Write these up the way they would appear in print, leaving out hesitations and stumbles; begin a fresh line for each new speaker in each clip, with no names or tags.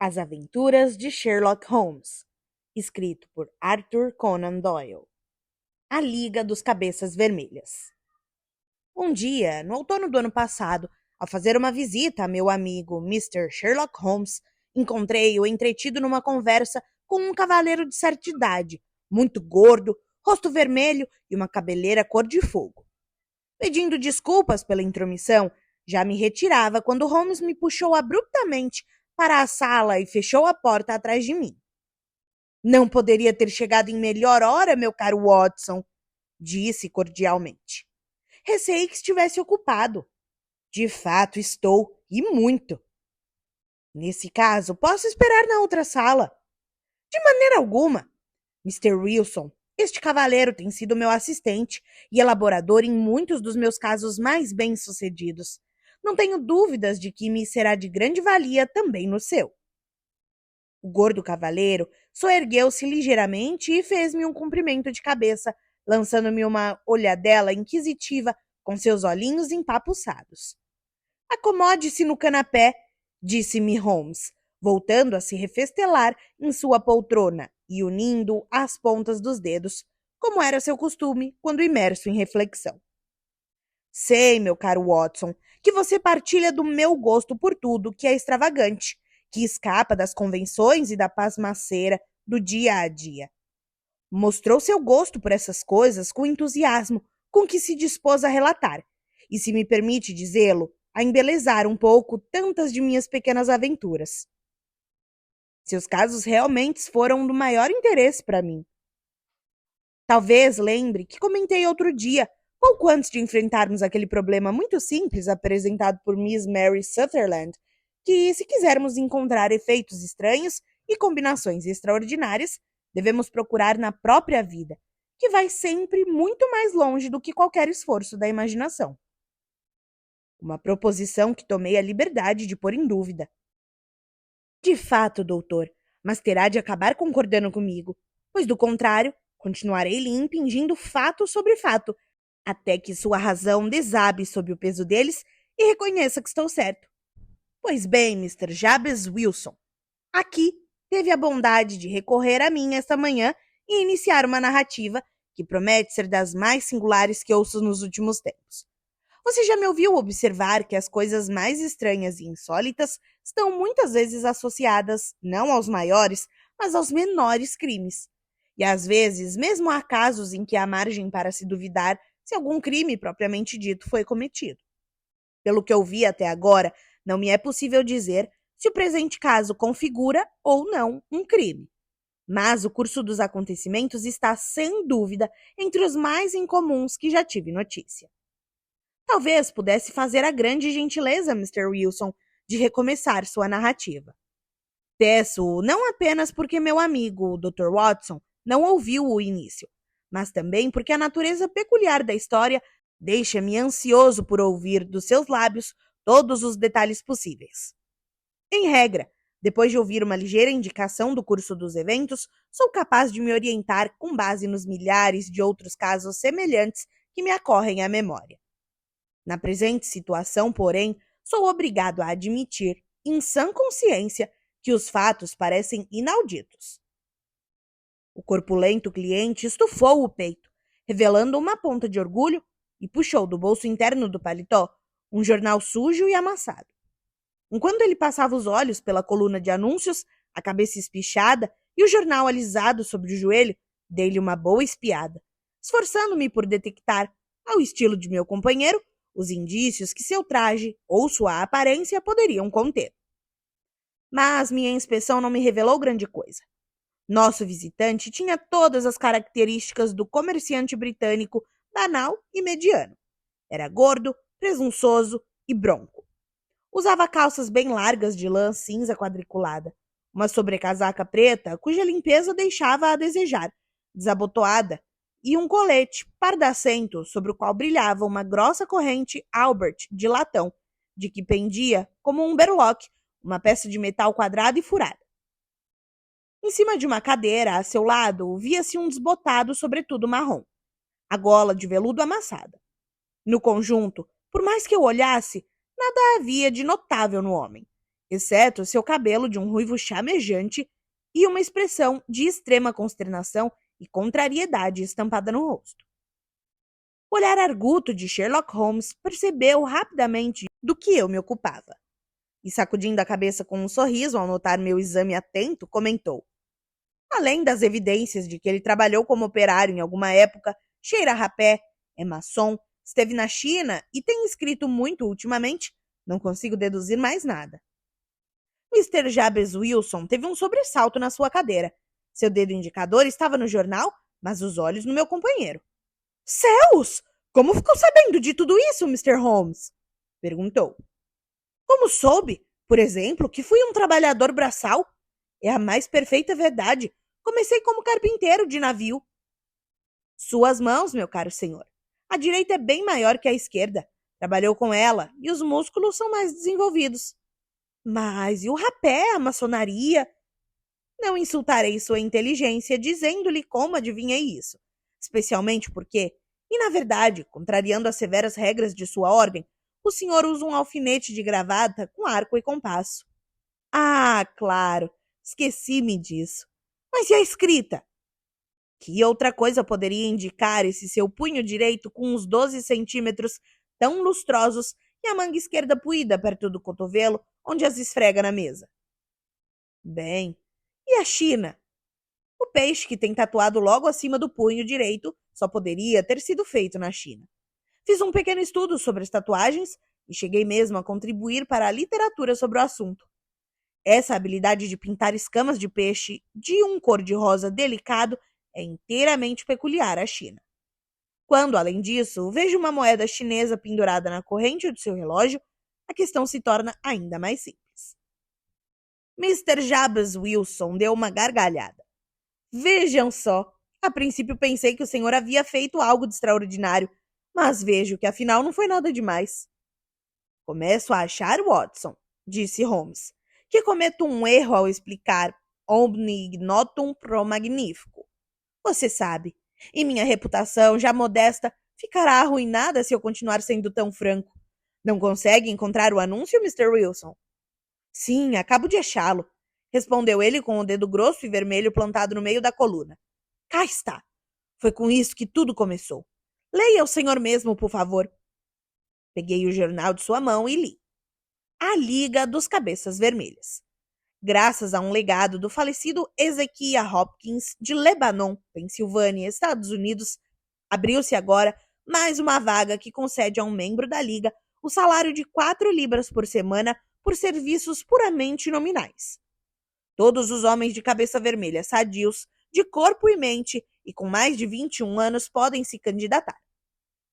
As Aventuras de Sherlock Holmes, escrito por Arthur Conan Doyle. A Liga dos Cabeças Vermelhas. Um dia, no outono do ano passado, ao fazer uma visita a meu amigo Mr. Sherlock Holmes, encontrei-o entretido numa conversa com um cavaleiro de certa idade, muito gordo, rosto vermelho e uma cabeleira cor de fogo. Pedindo desculpas pela intromissão, já me retirava quando Holmes me puxou abruptamente para a sala e fechou a porta atrás de mim. Não poderia ter chegado em melhor hora, meu caro Watson, disse cordialmente. Receei que estivesse ocupado. De fato, estou, e muito. Nesse caso, posso esperar na outra sala. De maneira alguma. Mr. Wilson, este cavaleiro tem sido meu assistente e elaborador em muitos dos meus casos mais bem-sucedidos. Não tenho dúvidas de que me será de grande valia também no seu. O gordo cavaleiro soergueu-se ligeiramente e fez-me um cumprimento de cabeça, lançando-me uma olhadela inquisitiva com seus olhinhos empapuçados. Acomode-se no canapé, disse-me Holmes, voltando a se refestelar em sua poltrona e unindo as pontas dos dedos, como era seu costume quando imerso em reflexão. Sei, meu caro Watson, que você partilha do meu gosto por tudo que é extravagante, que escapa das convenções e da pasmaceira do dia a dia. Mostrou seu gosto por essas coisas com entusiasmo com que se dispôs a relatar, e, se me permite dizê-lo, a embelezar um pouco tantas de minhas pequenas aventuras. Seus casos realmente foram do maior interesse para mim. Talvez lembre que comentei outro dia, pouco antes de enfrentarmos aquele problema muito simples apresentado por Miss Mary Sutherland, que, se quisermos encontrar efeitos estranhos e combinações extraordinárias, devemos procurar na própria vida, que vai sempre muito mais longe do que qualquer esforço da imaginação. Uma proposição que tomei a liberdade de pôr em dúvida. De fato, doutor, mas terá de acabar concordando comigo, pois, do contrário, continuarei lhe impingindo fato sobre fato, até que sua razão desabe sob o peso deles e reconheça que estou certo. Pois bem, Mr. Jabez Wilson, aqui teve a bondade de recorrer a mim esta manhã e iniciar uma narrativa que promete ser das mais singulares que ouço nos últimos tempos. Você já me ouviu observar que as coisas mais estranhas e insólitas estão muitas vezes associadas não aos maiores, mas aos menores crimes. E às vezes, mesmo há casos em que há margem para se duvidar se algum crime propriamente dito foi cometido. Pelo que eu vi até agora, não me é possível dizer se o presente caso configura ou não um crime. Mas o curso dos acontecimentos está, sem dúvida, entre os mais incomuns que já tive notícia. Talvez pudesse fazer a grande gentileza, Mr. Wilson, de recomeçar sua narrativa. Peço não apenas porque meu amigo, o Dr. Watson, não ouviu o início, mas também porque a natureza peculiar da história deixa-me ansioso por ouvir dos seus lábios todos os detalhes possíveis. Em regra, depois de ouvir uma ligeira indicação do curso dos eventos, sou capaz de me orientar com base nos milhares de outros casos semelhantes que me ocorrem à memória. Na presente situação, porém, sou obrigado a admitir, em sã consciência, que os fatos parecem inauditos. O corpulento cliente estufou o peito, revelando uma ponta de orgulho, e puxou do bolso interno do paletó um jornal sujo e amassado. Enquanto ele passava os olhos pela coluna de anúncios, a cabeça espichada e o jornal alisado sobre o joelho, dei-lhe uma boa espiada, esforçando-me por detectar, ao estilo de meu companheiro, os indícios que seu traje ou sua aparência poderiam conter. Mas minha inspeção não me revelou grande coisa. Nosso visitante tinha todas as características do comerciante britânico banal e mediano. Era gordo, presunçoso e bronco. Usava calças bem largas de lã cinza quadriculada, uma sobrecasaca preta cuja limpeza deixava a desejar, desabotoada, e um colete pardacento sobre o qual brilhava uma grossa corrente Albert de latão, de que pendia, como um berloque, uma peça de metal quadrada e furada. Em cima de uma cadeira, a seu lado, via-se um desbotado sobretudo marrom, a gola de veludo amassada. No conjunto, por mais que eu olhasse, nada havia de notável no homem, exceto seu cabelo de um ruivo chamejante e uma expressão de extrema consternação e contrariedade estampada no rosto. O olhar arguto de Sherlock Holmes percebeu rapidamente do que eu me ocupava. E sacudindo a cabeça com um sorriso ao notar meu exame atento, comentou: além das evidências de que ele trabalhou como operário em alguma época, cheira rapé, é maçom, esteve na China e tem escrito muito ultimamente, não consigo deduzir mais nada. Mr. Jabez Wilson teve um sobressalto na sua cadeira. Seu dedo indicador estava no jornal, mas os olhos no meu companheiro. Céus! Como ficou sabendo de tudo isso, Mr. Holmes? Perguntou. Como soube, por exemplo, que fui um trabalhador braçal? É a mais perfeita verdade. Comecei como carpinteiro de navio. Suas mãos, meu caro senhor. A direita é bem maior que a esquerda. Trabalhou com ela e os músculos são mais desenvolvidos. Mas e o rapé, a maçonaria? Não insultarei sua inteligência dizendo-lhe como adivinhei isso. Especialmente porque, e na verdade, contrariando as severas regras de sua ordem, o senhor usa um alfinete de gravata com arco e compasso. Ah, claro, esqueci-me disso. Mas e a escrita? Que outra coisa poderia indicar esse seu punho direito com uns 12 centímetros tão lustrosos e a manga esquerda puída perto do cotovelo, onde as esfrega na mesa? Bem, e a China? O peixe que tem tatuado logo acima do punho direito só poderia ter sido feito na China. Fiz um pequeno estudo sobre as tatuagens e cheguei mesmo a contribuir para a literatura sobre o assunto. Essa habilidade de pintar escamas de peixe de um cor-de-rosa delicado é inteiramente peculiar à China. Quando, além disso, vejo uma moeda chinesa pendurada na corrente do seu relógio, a questão se torna ainda mais simples. Mr. Jabez Wilson deu uma gargalhada. Vejam só, a princípio pensei que o senhor havia feito algo de extraordinário, mas vejo que afinal não foi nada demais. Começo a achar, Watson, disse Holmes, que cometo um erro ao explicar omne ignotum pro magnifico. Você sabe, e minha reputação, já modesta, ficará arruinada se eu continuar sendo tão franco. Não consegue encontrar o anúncio, Mr. Wilson? Sim, acabo de achá-lo, respondeu ele com o dedo grosso e vermelho plantado no meio da coluna. Cá está. Foi com isso que tudo começou. Leia o senhor mesmo, por favor. Peguei o jornal de sua mão e li. A Liga dos Cabeças Vermelhas. Graças a um legado do falecido Ezekiah Hopkins, de Lebanon, Pensilvânia, Estados Unidos, abriu-se agora mais uma vaga que concede a um membro da Liga o salário de 4 libras por semana por serviços puramente nominais. Todos os homens de cabeça vermelha sadios, de corpo e mente e com mais de 21 anos podem se candidatar.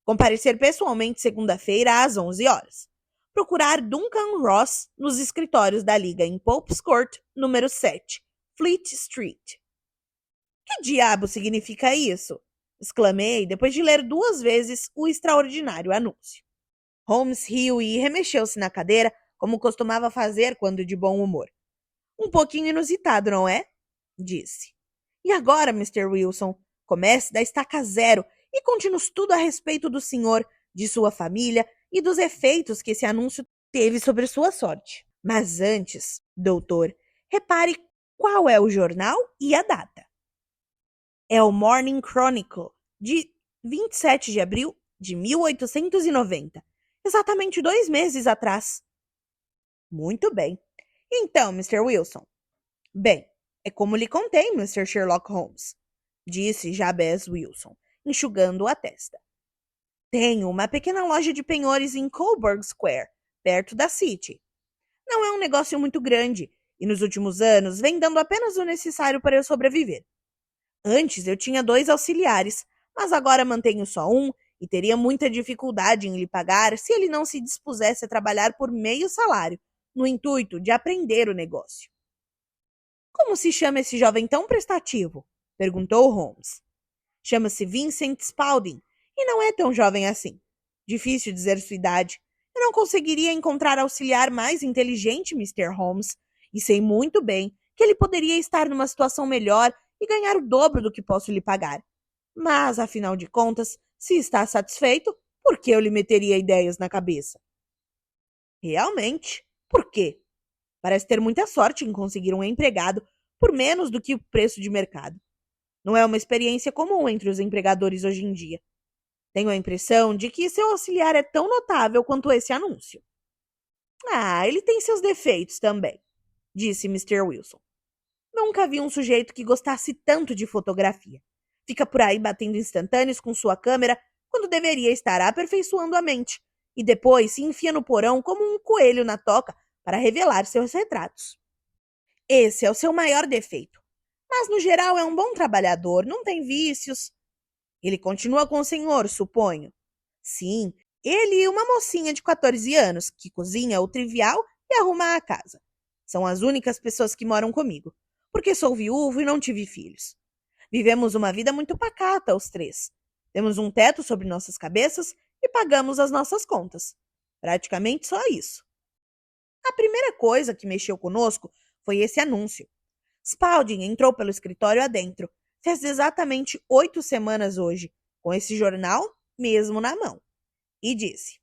Comparecer pessoalmente segunda-feira às 11 horas. Procurar Duncan Ross nos escritórios da Liga em Pope's Court, número 7, Fleet Street. Que diabo significa isso? Exclamei depois de ler 2 vezes o extraordinário anúncio. Holmes riu e remexeu-se na cadeira, como costumava fazer quando de bom humor. Um pouquinho inusitado, não é? Disse. E agora, Mr. Wilson, comece da estaca zero e conte-nos tudo a respeito do senhor, de sua família e dos efeitos que esse anúncio teve sobre sua sorte. Mas antes, doutor, repare qual é o jornal e a data. É o Morning Chronicle, de 27 de abril de 1890, exatamente 2 meses atrás. Muito bem. Então, Mr. Wilson? Bem, é como lhe contei, Mr. Sherlock Holmes, disse Jabez Wilson, enxugando a testa. Tenho uma pequena loja de penhores em Coburg Square, perto da City. Não é um negócio muito grande, e nos últimos anos vem dando apenas o necessário para eu sobreviver. Antes eu tinha 2 auxiliares, mas agora mantenho só um e teria muita dificuldade em lhe pagar se ele não se dispusesse a trabalhar por meio salário, no intuito de aprender o negócio. Como se chama esse jovem tão prestativo? Perguntou Holmes. Chama-se Vincent Spaulding e não é tão jovem assim. Difícil dizer sua idade. Eu não conseguiria encontrar auxiliar mais inteligente, Mr. Holmes, e sei muito bem que ele poderia estar numa situação melhor e ganhar o dobro do que posso lhe pagar. Mas, afinal de contas, se está satisfeito, por que eu lhe meteria ideias na cabeça? Realmente, por quê? Parece ter muita sorte em conseguir um empregado por menos do que o preço de mercado. Não é uma experiência comum entre os empregadores hoje em dia. Tenho a impressão de que seu auxiliar é tão notável quanto esse anúncio. Ah, ele tem seus defeitos também, disse Mr. Wilson. Nunca vi um sujeito que gostasse tanto de fotografia. Fica por aí batendo instantâneos com sua câmera quando deveria estar aperfeiçoando a mente, e depois se enfia no porão como um coelho na toca para revelar seus retratos. Esse é o seu maior defeito. Mas, no geral, é um bom trabalhador, não tem vícios. Ele continua com o senhor, suponho. Sim, ele e uma mocinha de 14 anos, que cozinha o trivial e arruma a casa. São as únicas pessoas que moram comigo, porque sou viúvo e não tive filhos. Vivemos uma vida muito pacata, os três. Temos um teto sobre nossas cabeças e pagamos as nossas contas. Praticamente só isso. A primeira coisa que mexeu conosco foi esse anúncio. Spalding entrou pelo escritório adentro. Fez exatamente 8 semanas hoje, com esse jornal mesmo na mão. E disse: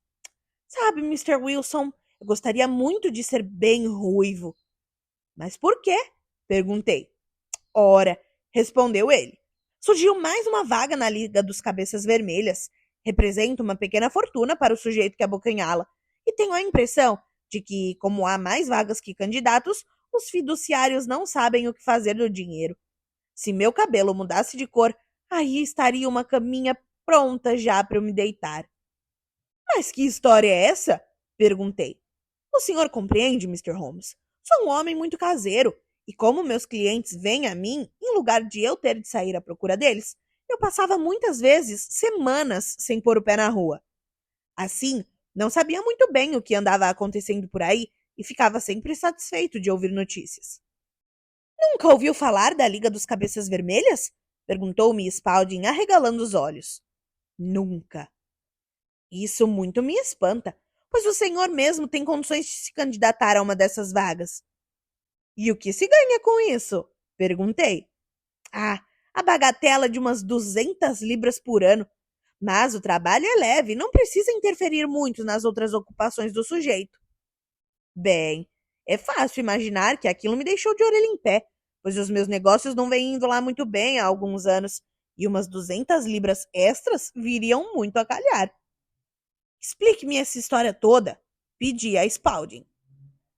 Sabe, Mr. Wilson, eu gostaria muito de ser bem ruivo. Mas por quê? Perguntei. Ora, respondeu ele. Surgiu mais uma vaga na Liga dos Cabeças Vermelhas. Representa uma pequena fortuna para o sujeito que abocanhá-la. E tenho a impressão de que, como há mais vagas que candidatos, os fiduciários não sabem o que fazer do dinheiro. Se meu cabelo mudasse de cor, aí estaria uma caminha pronta já para eu me deitar. Mas que história é essa? Perguntei. O senhor compreende, Mr. Holmes? Sou um homem muito caseiro, e como meus clientes vêm a mim, em lugar de eu ter de sair à procura deles, eu passava muitas vezes semanas sem pôr o pé na rua. Assim, não sabia muito bem o que andava acontecendo por aí e ficava sempre satisfeito de ouvir notícias. Nunca ouviu falar da Liga dos Cabeças Vermelhas? Perguntou-me Spalding, arregalando os olhos. Nunca. Isso muito me espanta, pois o senhor mesmo tem condições de se candidatar a uma dessas vagas. E o que se ganha com isso? Perguntei. Ah, a bagatela de umas 200 libras por ano. Mas o trabalho é leve, não precisa interferir muito nas outras ocupações do sujeito. Bem, é fácil imaginar que aquilo me deixou de orelha em pé, pois os meus negócios não vêm indo lá muito bem há alguns anos, e umas 200 libras extras viriam muito a calhar. Explique-me essa história toda, pedi a Spalding.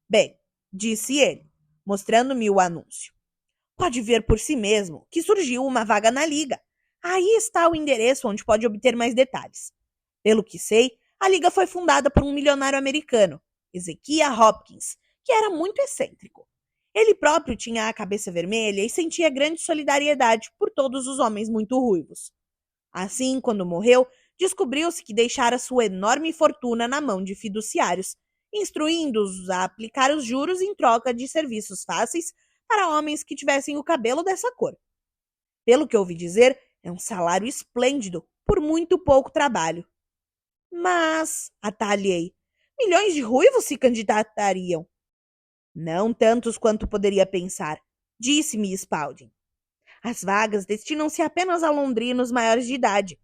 Bem, disse ele, mostrando-me o anúncio. Pode ver por si mesmo que surgiu uma vaga na Liga. Aí está o endereço onde pode obter mais detalhes. Pelo que sei, a Liga foi fundada por um milionário americano, Ezekiah Hopkins, que era muito excêntrico. Ele próprio tinha a cabeça vermelha e sentia grande solidariedade por todos os homens muito ruivos. Assim, quando morreu, descobriu-se que deixara sua enorme fortuna na mão de fiduciários, instruindo-os a aplicar os juros em troca de serviços fáceis para homens que tivessem o cabelo dessa cor. Pelo que ouvi dizer, é um salário esplêndido por muito pouco trabalho. Mas, atalhei, milhões de ruivos se candidatariam. Não tantos quanto poderia pensar, disse-me Spalding. As vagas destinam-se apenas a londrinos maiores de idade.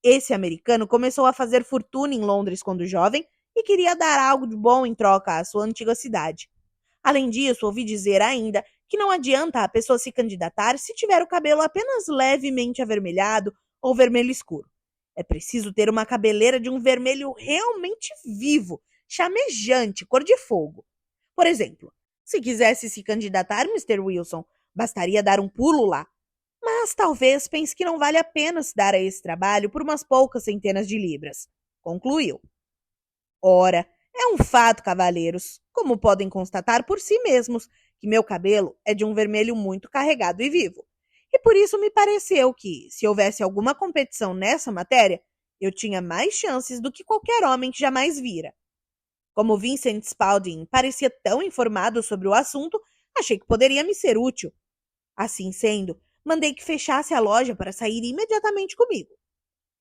Esse americano começou a fazer fortuna em Londres quando jovem e queria dar algo de bom em troca à sua antiga cidade. Além disso, ouvi dizer ainda que não adianta a pessoa se candidatar se tiver o cabelo apenas levemente avermelhado ou vermelho escuro. É preciso ter uma cabeleira de um vermelho realmente vivo, chamejante, cor de fogo. Por exemplo, se quisesse se candidatar, Mr. Wilson, bastaria dar um pulo lá. Mas talvez pense que não vale a pena se dar a esse trabalho por umas poucas centenas de libras, concluiu. Ora, é um fato, cavalheiros, como podem constatar por si mesmos, que meu cabelo é de um vermelho muito carregado e vivo. E por isso me pareceu que, se houvesse alguma competição nessa matéria, eu tinha mais chances do que qualquer homem que jamais vira. Como Vincent Spalding parecia tão informado sobre o assunto, achei que poderia me ser útil. Assim sendo, mandei que fechasse a loja para sair imediatamente comigo.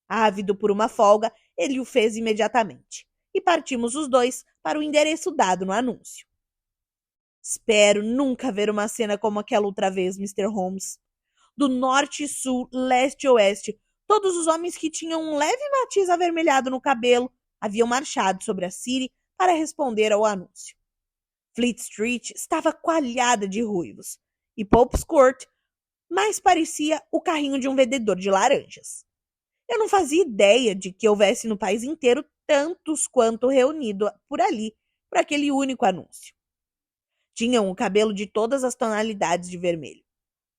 Ávido por uma folga, ele o fez imediatamente, e partimos os dois para o endereço dado no anúncio. Espero nunca ver uma cena como aquela outra vez, Mr. Holmes. Do norte, sul, leste e oeste, todos os homens que tinham um leve matiz avermelhado no cabelo haviam marchado sobre a City para responder ao anúncio. Fleet Street estava coalhada de ruivos, e Pope's Court mais parecia o carrinho de um vendedor de laranjas. Eu não fazia ideia de que houvesse no país inteiro tantos quanto reunido por ali, por aquele único anúncio. Tinham o cabelo de todas as tonalidades de vermelho.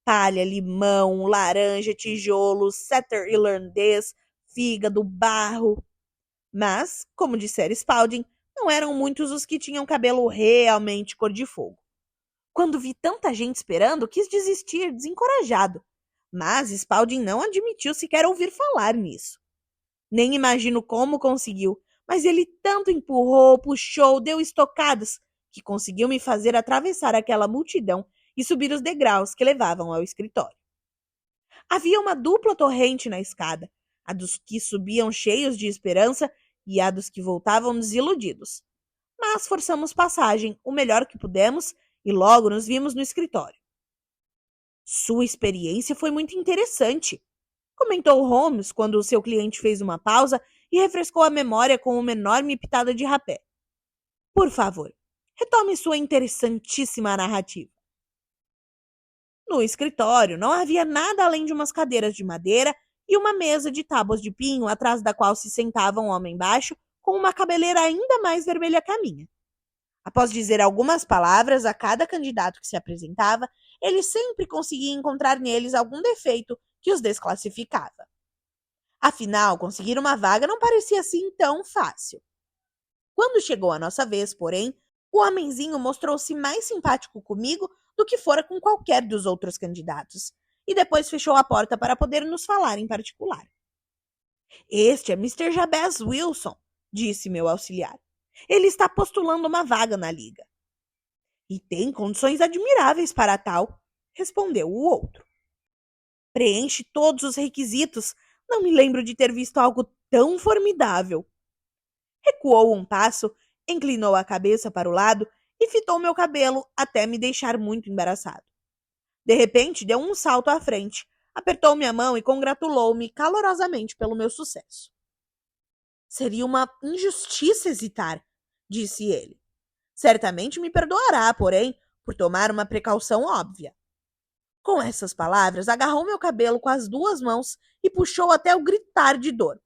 Palha, limão, laranja, tijolo, setter irlandês, fígado, barro. Mas, como dissera Spalding, não eram muitos os que tinham cabelo realmente cor de fogo. Quando vi tanta gente esperando, quis desistir, desencorajado. Mas Spalding não admitiu sequer ouvir falar nisso. Nem imagino como conseguiu, mas ele tanto empurrou, puxou, deu estocadas, que conseguiu me fazer atravessar aquela multidão e subir os degraus que levavam ao escritório. Havia uma dupla torrente na escada, a dos que subiam cheios de esperança e a dos que voltavam desiludidos. Mas forçamos passagem o melhor que pudemos e logo nos vimos no escritório. Sua experiência foi muito interessante, comentou Holmes quando o seu cliente fez uma pausa e refrescou a memória com uma enorme pitada de rapé. Por favor, retome sua interessantíssima narrativa. No escritório não havia nada além de umas cadeiras de madeira e uma mesa de tábuas de pinho atrás da qual se sentava um homem baixo com uma cabeleira ainda mais vermelha que a minha. Após dizer algumas palavras a cada candidato que se apresentava, ele sempre conseguia encontrar neles algum defeito que os desclassificava. Afinal, conseguir uma vaga não parecia assim tão fácil. Quando chegou a nossa vez, porém, o homenzinho mostrou-se mais simpático comigo do que fora com qualquer dos outros candidatos, e depois fechou a porta para poder nos falar em particular. Este é Mr. Jabez Wilson, disse meu auxiliar. Ele está postulando uma vaga na liga. E tem condições admiráveis para tal, respondeu o outro. Preenche todos os requisitos. Não me lembro de ter visto algo tão formidável. Recuou um passo, inclinou a cabeça para o lado e fitou meu cabelo até me deixar muito embaraçado. De repente, deu um salto à frente, apertou minha mão e congratulou-me calorosamente pelo meu sucesso. Seria uma injustiça hesitar, disse ele. Certamente me perdoará, porém, por tomar uma precaução óbvia. Com essas palavras, agarrou meu cabelo com as duas mãos e puxou até eu gritar de dor.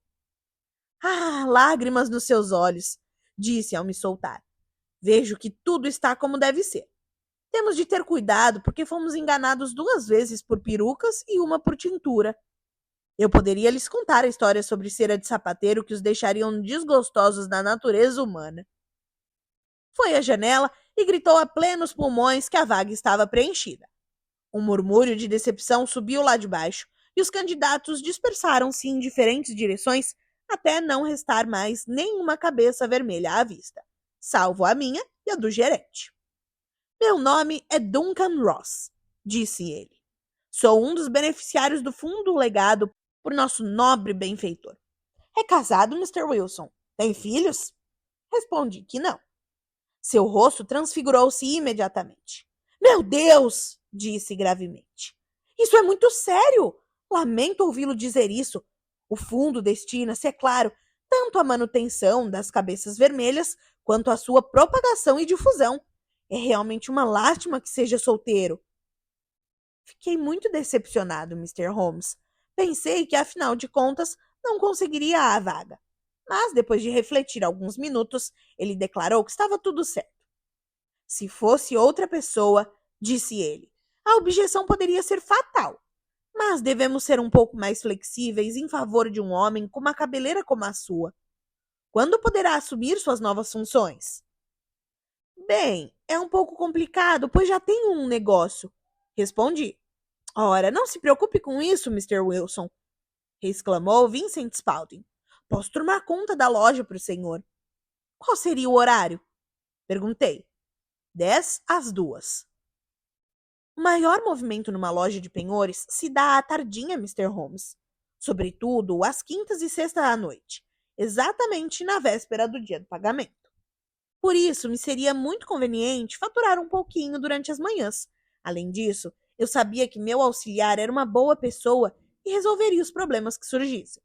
Ah, lágrimas nos seus olhos, disse ao me soltar. Vejo que tudo está como deve ser. Temos de ter cuidado porque fomos enganados 2 vezes por perucas e uma por tintura. Eu poderia lhes contar a história sobre cera de sapateiro que os deixariam desgostosos da natureza humana. Foi à janela e gritou a plenos pulmões que a vaga estava preenchida. Um murmúrio de decepção subiu lá de baixo e os candidatos dispersaram-se em diferentes direções até não restar mais nenhuma cabeça vermelha à vista, salvo a minha e a do gerente. Meu nome é Duncan Ross, disse ele. Sou um dos beneficiários do fundo legado por nosso nobre benfeitor. É casado, Mr. Wilson? Tem filhos? Respondi que não. Seu rosto transfigurou-se imediatamente. Meu Deus! Disse gravemente. Isso é muito sério! Lamento ouvi-lo dizer isso. O fundo destina-se, é claro, tanto à manutenção das cabeças vermelhas quanto à sua propagação e difusão. É realmente uma lástima que seja solteiro. Fiquei muito decepcionado, Mr. Holmes. Pensei que, afinal de contas, não conseguiria a vaga. Mas, depois de refletir alguns minutos, ele declarou que estava tudo certo. Se fosse outra pessoa, disse ele, a objeção poderia ser fatal. Mas devemos ser um pouco mais flexíveis em favor de um homem com uma cabeleira como a sua. Quando poderá assumir suas novas funções? Bem, é um pouco complicado, pois já tenho um negócio. Respondi. Ora, não se preocupe com isso, Mr. Wilson, exclamou Vincent Spalding. Posso tomar conta da loja para o senhor. Qual seria o horário? Perguntei. 1:50. O maior movimento numa loja de penhores se dá à tardinha, Mr. Holmes. Sobretudo às quintas e sextas à noite, exatamente na véspera do dia do pagamento. Por isso, me seria muito conveniente faturar um pouquinho durante as manhãs. Além disso, eu sabia que meu auxiliar era uma boa pessoa e resolveria os problemas que surgissem.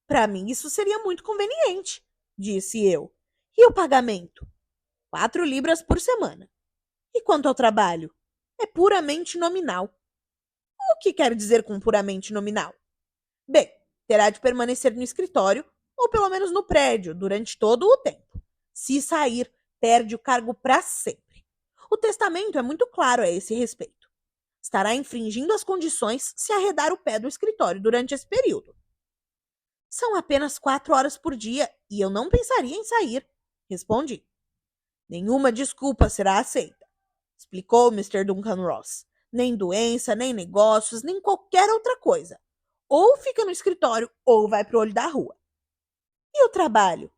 Para mim, isso seria muito conveniente, disse eu. E o pagamento? 4 libras por semana. E quanto ao trabalho? É puramente nominal. O que quer dizer com puramente nominal? Bem, terá de permanecer no escritório, ou pelo menos no prédio, durante todo o tempo. Se sair, perde o cargo para sempre. O testamento é muito claro a esse respeito. Estará infringindo as condições se arredar o pé do escritório durante esse período. São apenas 4 horas por dia e eu não pensaria em sair, respondi. Nenhuma desculpa será aceita, explicou Mr. Duncan Ross. Nem doença, nem negócios, nem qualquer outra coisa. Ou fica no escritório ou vai pro olho da rua. E o trabalho?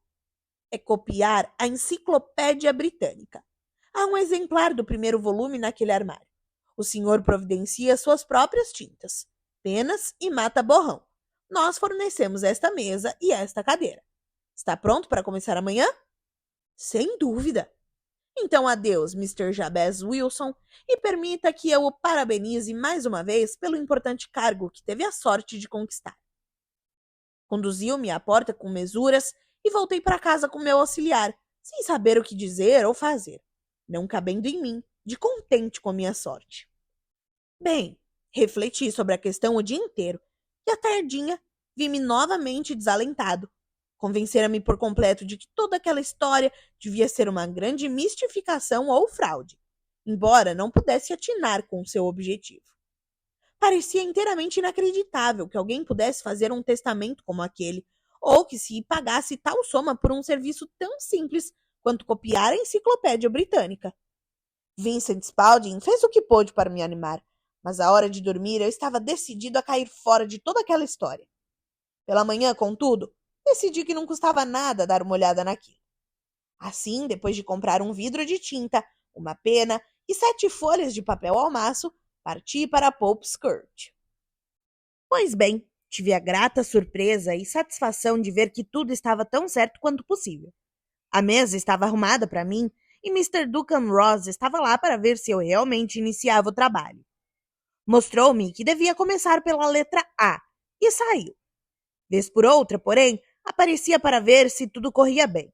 É copiar a Enciclopédia Britânica. Há um exemplar do primeiro volume naquele armário. O senhor providencia suas próprias tintas, penas e mata-borrão. Nós fornecemos esta mesa e esta cadeira. Está pronto para começar amanhã? Sem dúvida. Então adeus, Mr. Jabez Wilson, e permita que eu o parabenize mais uma vez pelo importante cargo que teve a sorte de conquistar. Conduziu-me à porta com mesuras e voltei para casa com meu auxiliar, sem saber o que dizer ou fazer, não cabendo em mim, de contente com a minha sorte. Bem, refleti sobre a questão o dia inteiro, e à tardinha vi-me novamente desalentado. Convencera-me por completo de que toda aquela história devia ser uma grande mistificação ou fraude, embora não pudesse atinar com seu objetivo. Parecia inteiramente inacreditável que alguém pudesse fazer um testamento como aquele, ou que se pagasse tal soma por um serviço tão simples quanto copiar a Enciclopédia Britânica. Vincent Spalding fez o que pôde para me animar, mas à hora de dormir eu estava decidido a cair fora de toda aquela história. Pela manhã, contudo, decidi que não custava nada dar uma olhada naquilo. Assim, depois de comprar um vidro de tinta, uma pena e 7 folhas de papel ao maço, parti para Pope's Court. Pois bem, tive a grata surpresa e satisfação de ver que tudo estava tão certo quanto possível. A mesa estava arrumada para mim e Mr. Duncan Ross estava lá para ver se eu realmente iniciava o trabalho. Mostrou-me que devia começar pela letra A e saiu. Vez por outra, porém, aparecia para ver se tudo corria bem.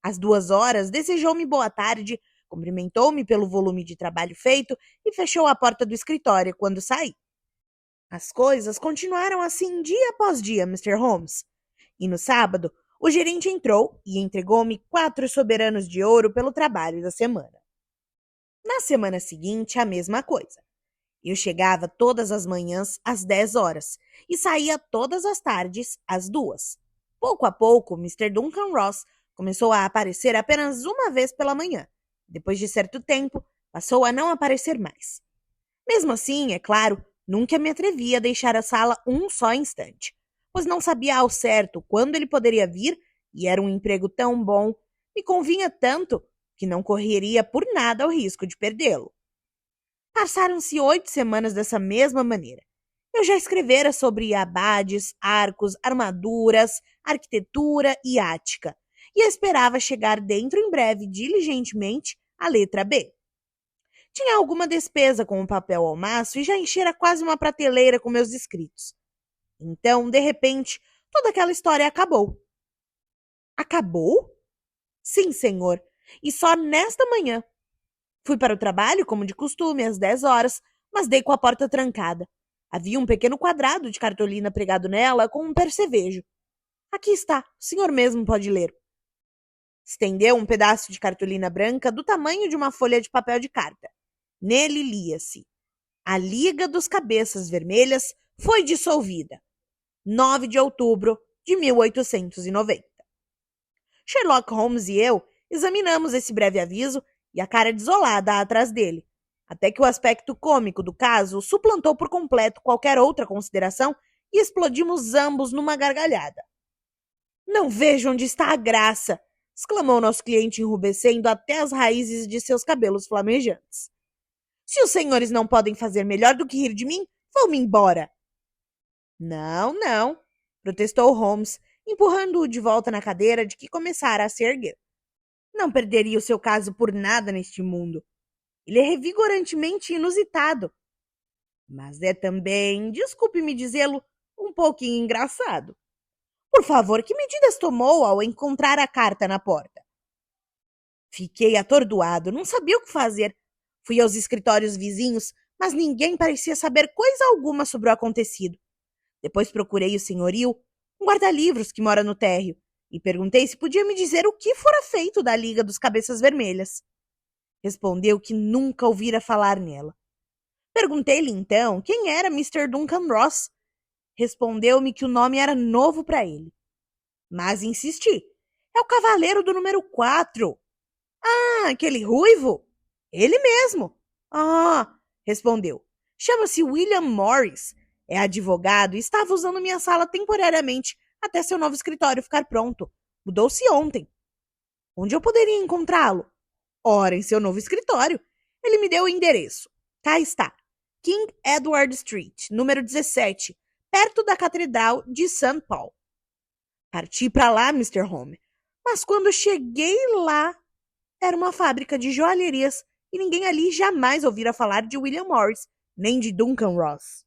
Às 2 horas, desejou-me boa tarde, cumprimentou-me pelo volume de trabalho feito e fechou a porta do escritório quando saí. As coisas continuaram assim dia após dia, Mr. Holmes. E no sábado, o gerente entrou e entregou-me 4 soberanos de ouro pelo trabalho da semana. Na semana seguinte, a mesma coisa. Eu chegava todas as manhãs às 10 horas e saía todas as tardes às 2. Pouco a pouco, Mr. Duncan Ross começou a aparecer apenas uma vez pela manhã. Depois de certo tempo, passou a não aparecer mais. Mesmo assim, é claro, nunca me atrevia a deixar a sala um só instante, pois não sabia ao certo quando ele poderia vir e era um emprego tão bom, me convinha tanto que não correria por nada o risco de perdê-lo. Passaram-se 8 semanas dessa mesma maneira. Eu já escrevera sobre abades, arcos, armaduras, arquitetura e ática, e esperava chegar dentro em breve, diligentemente, a letra B. Tinha alguma despesa com o papel ao maço e já enchera quase uma prateleira com meus escritos. Então, de repente, toda aquela história acabou. Acabou? Sim, senhor, e só nesta manhã. Fui para o trabalho, como de costume, às 10 horas, mas dei com a porta trancada. Havia um pequeno quadrado de cartolina pregado nela com um percevejo. Aqui está, o senhor mesmo pode ler. Estendeu um pedaço de cartolina branca do tamanho de uma folha de papel de carta. Nele lia-se: A Liga dos Cabeças Vermelhas foi dissolvida. 9 de outubro de 1890. Sherlock Holmes e eu examinamos esse breve aviso e a cara desolada atrás dele, até que o aspecto cômico do caso suplantou por completo qualquer outra consideração e explodimos ambos numa gargalhada. Não vejo onde está a graça, exclamou nosso cliente enrubescendo até as raízes de seus cabelos flamejantes. Se os senhores não podem fazer melhor do que rir de mim, vão-me embora. Não, não, protestou Holmes, empurrando-o de volta na cadeira de que começara a se erguer. Não perderia o seu caso por nada neste mundo. Ele é revigorantemente inusitado. Mas é também, desculpe-me dizê-lo, um pouquinho engraçado. Por favor, que medidas tomou ao encontrar a carta na porta? Fiquei atordoado, não sabia o que fazer. Fui aos escritórios vizinhos, mas ninguém parecia saber coisa alguma sobre o acontecido. Depois procurei o senhorio, um guarda-livros que mora no térreo, e perguntei se podia me dizer o que fora feito da Liga dos Cabeças Vermelhas. Respondeu que nunca ouvira falar nela. Perguntei-lhe então quem era Mr. Duncan Ross. Respondeu-me que o nome era novo para ele. Mas insisti. É o cavaleiro do número 4. Ah, aquele ruivo? Ele mesmo. Ah, respondeu. Chama-se William Morris. É advogado e estava usando minha sala temporariamente até seu novo escritório ficar pronto. Mudou-se ontem. Onde eu poderia encontrá-lo? Ora, em seu novo escritório. Ele me deu o endereço. Cá está. King Edward Street, número 17, perto da Catedral de St. Paul. Parti para lá, Mr. Home. Mas quando cheguei lá, era uma fábrica de joalherias e ninguém ali jamais ouvira falar de William Morris, nem de Duncan Ross.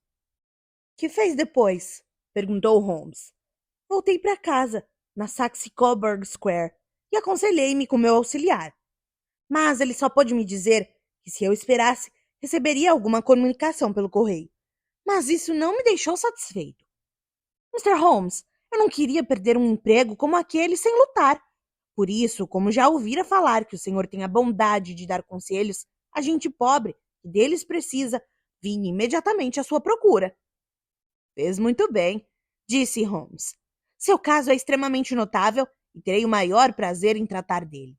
Que fez depois? Perguntou Holmes. Voltei para casa, na Saxe-Coburg Square, e aconselhei-me com meu auxiliar. Mas ele só pôde me dizer que se eu esperasse, receberia alguma comunicação pelo correio. Mas isso não me deixou satisfeito. Mr. Holmes, eu não queria perder um emprego como aquele sem lutar. Por isso, como já ouvira falar que o senhor tem a bondade de dar conselhos a gente pobre que deles precisa, vim imediatamente à sua procura. Fez muito bem, disse Holmes. Seu caso é extremamente notável e terei o maior prazer em tratar dele.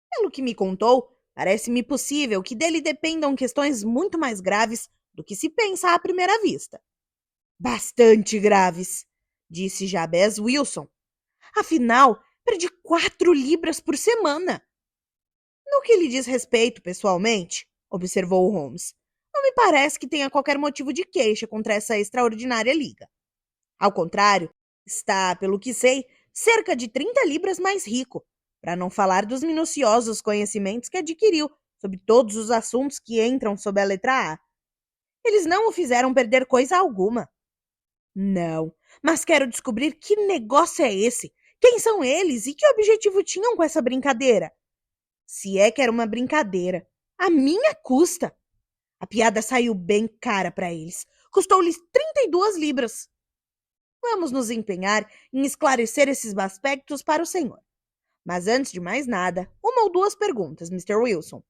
Pelo que me contou, parece-me possível que dele dependam questões muito mais graves do que se pensa à primeira vista. Bastante graves, disse Jabez Wilson. Afinal, perdi 4 libras por semana. No que lhe diz respeito, pessoalmente, observou Holmes, não me parece que tenha qualquer motivo de queixa contra essa extraordinária liga. Ao contrário, está, pelo que sei, cerca de 30 libras mais rico, para não falar dos minuciosos conhecimentos que adquiriu sobre todos os assuntos que entram sob a letra A. Eles não o fizeram perder coisa alguma. Não, mas quero descobrir que negócio é esse, quem são eles e que objetivo tinham com essa brincadeira. Se é que era uma brincadeira, a minha custa. A piada saiu bem cara para eles. Custou-lhes 32 libras. Vamos nos empenhar em esclarecer esses aspectos para o senhor. Mas antes de mais nada, 1 ou 2 perguntas, Mr. Wilson.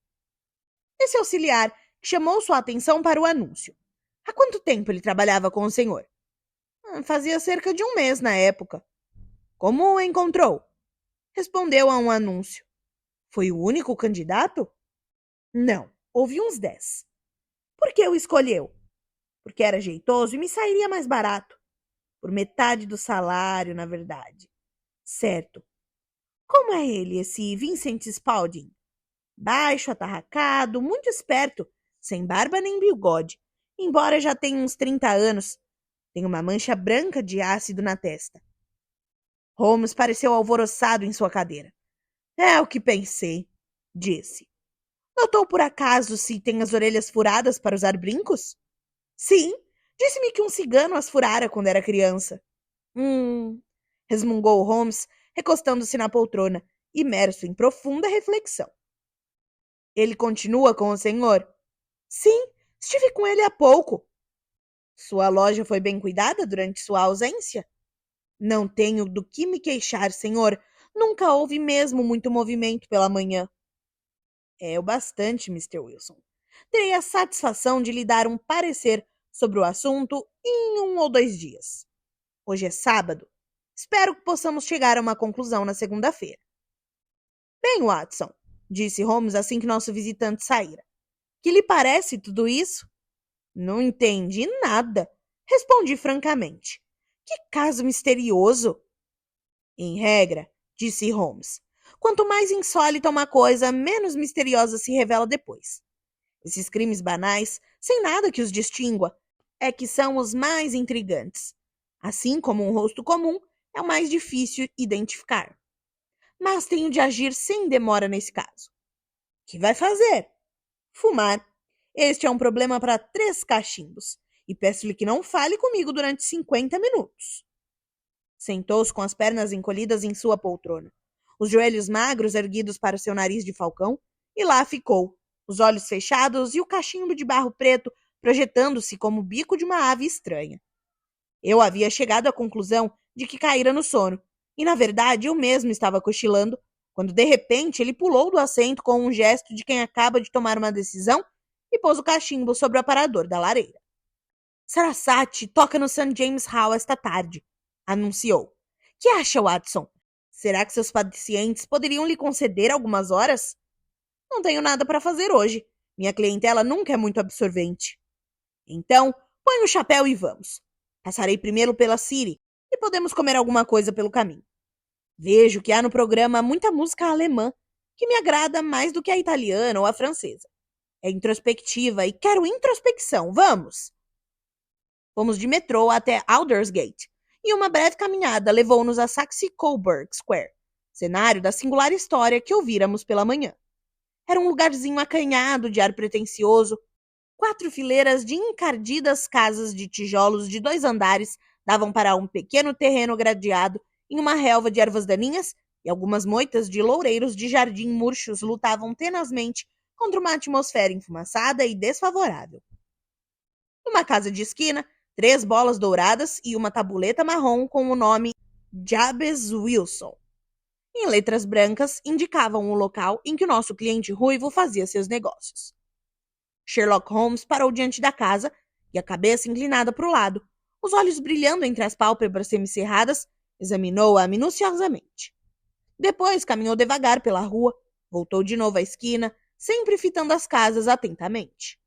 Esse auxiliar chamou sua atenção para o anúncio. Há quanto tempo ele trabalhava com o senhor? Fazia cerca de 1 mês na época. Como o encontrou? Respondeu a um anúncio. Foi o único candidato? Não, houve uns 10. Por que o escolheu? Porque era jeitoso e me sairia mais barato. Por metade do salário, na verdade. Certo. Como é ele, esse Vincent Spaulding? Baixo, atarracado, muito esperto, sem barba nem bigode, embora já tenha uns 30 anos. Tem uma mancha branca de ácido na testa. Holmes pareceu alvoroçado em sua cadeira. É o que pensei, disse. Notou por acaso se tem as orelhas furadas para usar brincos? Sim, disse-me que um cigano as furara quando era criança. Resmungou Holmes, recostando-se na poltrona, imerso em profunda reflexão. Ele continua com o senhor? Sim, estive com ele há pouco. Sua loja foi bem cuidada durante sua ausência? Não tenho do que me queixar, senhor. Nunca houve mesmo muito movimento pela manhã. É o bastante, Mr. Wilson. Terei a satisfação de lhe dar um parecer sobre o assunto em 1 ou 2 dias. Hoje é sábado. Espero que possamos chegar a uma conclusão na segunda-feira. Bem, Watson, disse Holmes assim que nosso visitante saíra. Que lhe parece tudo isso? Não entendi nada, respondi francamente. Que caso misterioso! Em regra, disse Holmes, quanto mais insólita uma coisa, menos misteriosa se revela depois. Esses crimes banais, sem nada que os distingua, é que são os mais intrigantes. Assim como um rosto comum, é o mais difícil identificar. Mas tenho de agir sem demora nesse caso. Que vai fazer? Fumar. Este é um problema para 3 cachimbos, e peço-lhe que não fale comigo durante 50 minutos. Sentou-se com as pernas encolhidas em sua poltrona. os joelhos magros erguidos para o seu nariz de falcão, e lá ficou, os olhos fechados e o cachimbo de barro preto projetando-se como o bico de uma ave estranha. Eu havia chegado à conclusão de que caíra no sono, e na verdade eu mesmo estava cochilando, quando de repente ele pulou do assento com um gesto de quem acaba de tomar uma decisão e pôs o cachimbo sobre o aparador da lareira. Sarasate toca no St. James Hall esta tarde, anunciou. Que acha, Watson? Será que seus pacientes poderiam lhe conceder algumas horas? Não tenho nada para fazer hoje. Minha clientela nunca é muito absorvente. Então, põe o chapéu e vamos. Passarei primeiro pela City e podemos comer alguma coisa pelo caminho. Vejo que há no programa muita música alemã, que me agrada mais do que a italiana ou a francesa. É introspectiva e quero introspecção. Vamos! Fomos de metrô até Aldersgate, e uma breve caminhada levou-nos a Saxe-Coburg Square, cenário da singular história que ouvíramos pela manhã. Era um lugarzinho acanhado de ar pretensioso. 4 fileiras de encardidas casas de tijolos de 2 andares davam para um pequeno terreno gradeado em uma relva de ervas daninhas, e algumas moitas de loureiros de jardim murchos lutavam tenazmente contra uma atmosfera enfumaçada e desfavorável. Numa casa de esquina, 3 bolas douradas e uma tabuleta marrom com o nome Jabez Wilson, em letras brancas, indicavam o local em que o nosso cliente ruivo fazia seus negócios. Sherlock Holmes parou diante da casa e, a cabeça inclinada para o lado, os olhos brilhando entre as pálpebras semicerradas, examinou-a minuciosamente. Depois caminhou devagar pela rua, voltou de novo à esquina, sempre fitando as casas atentamente.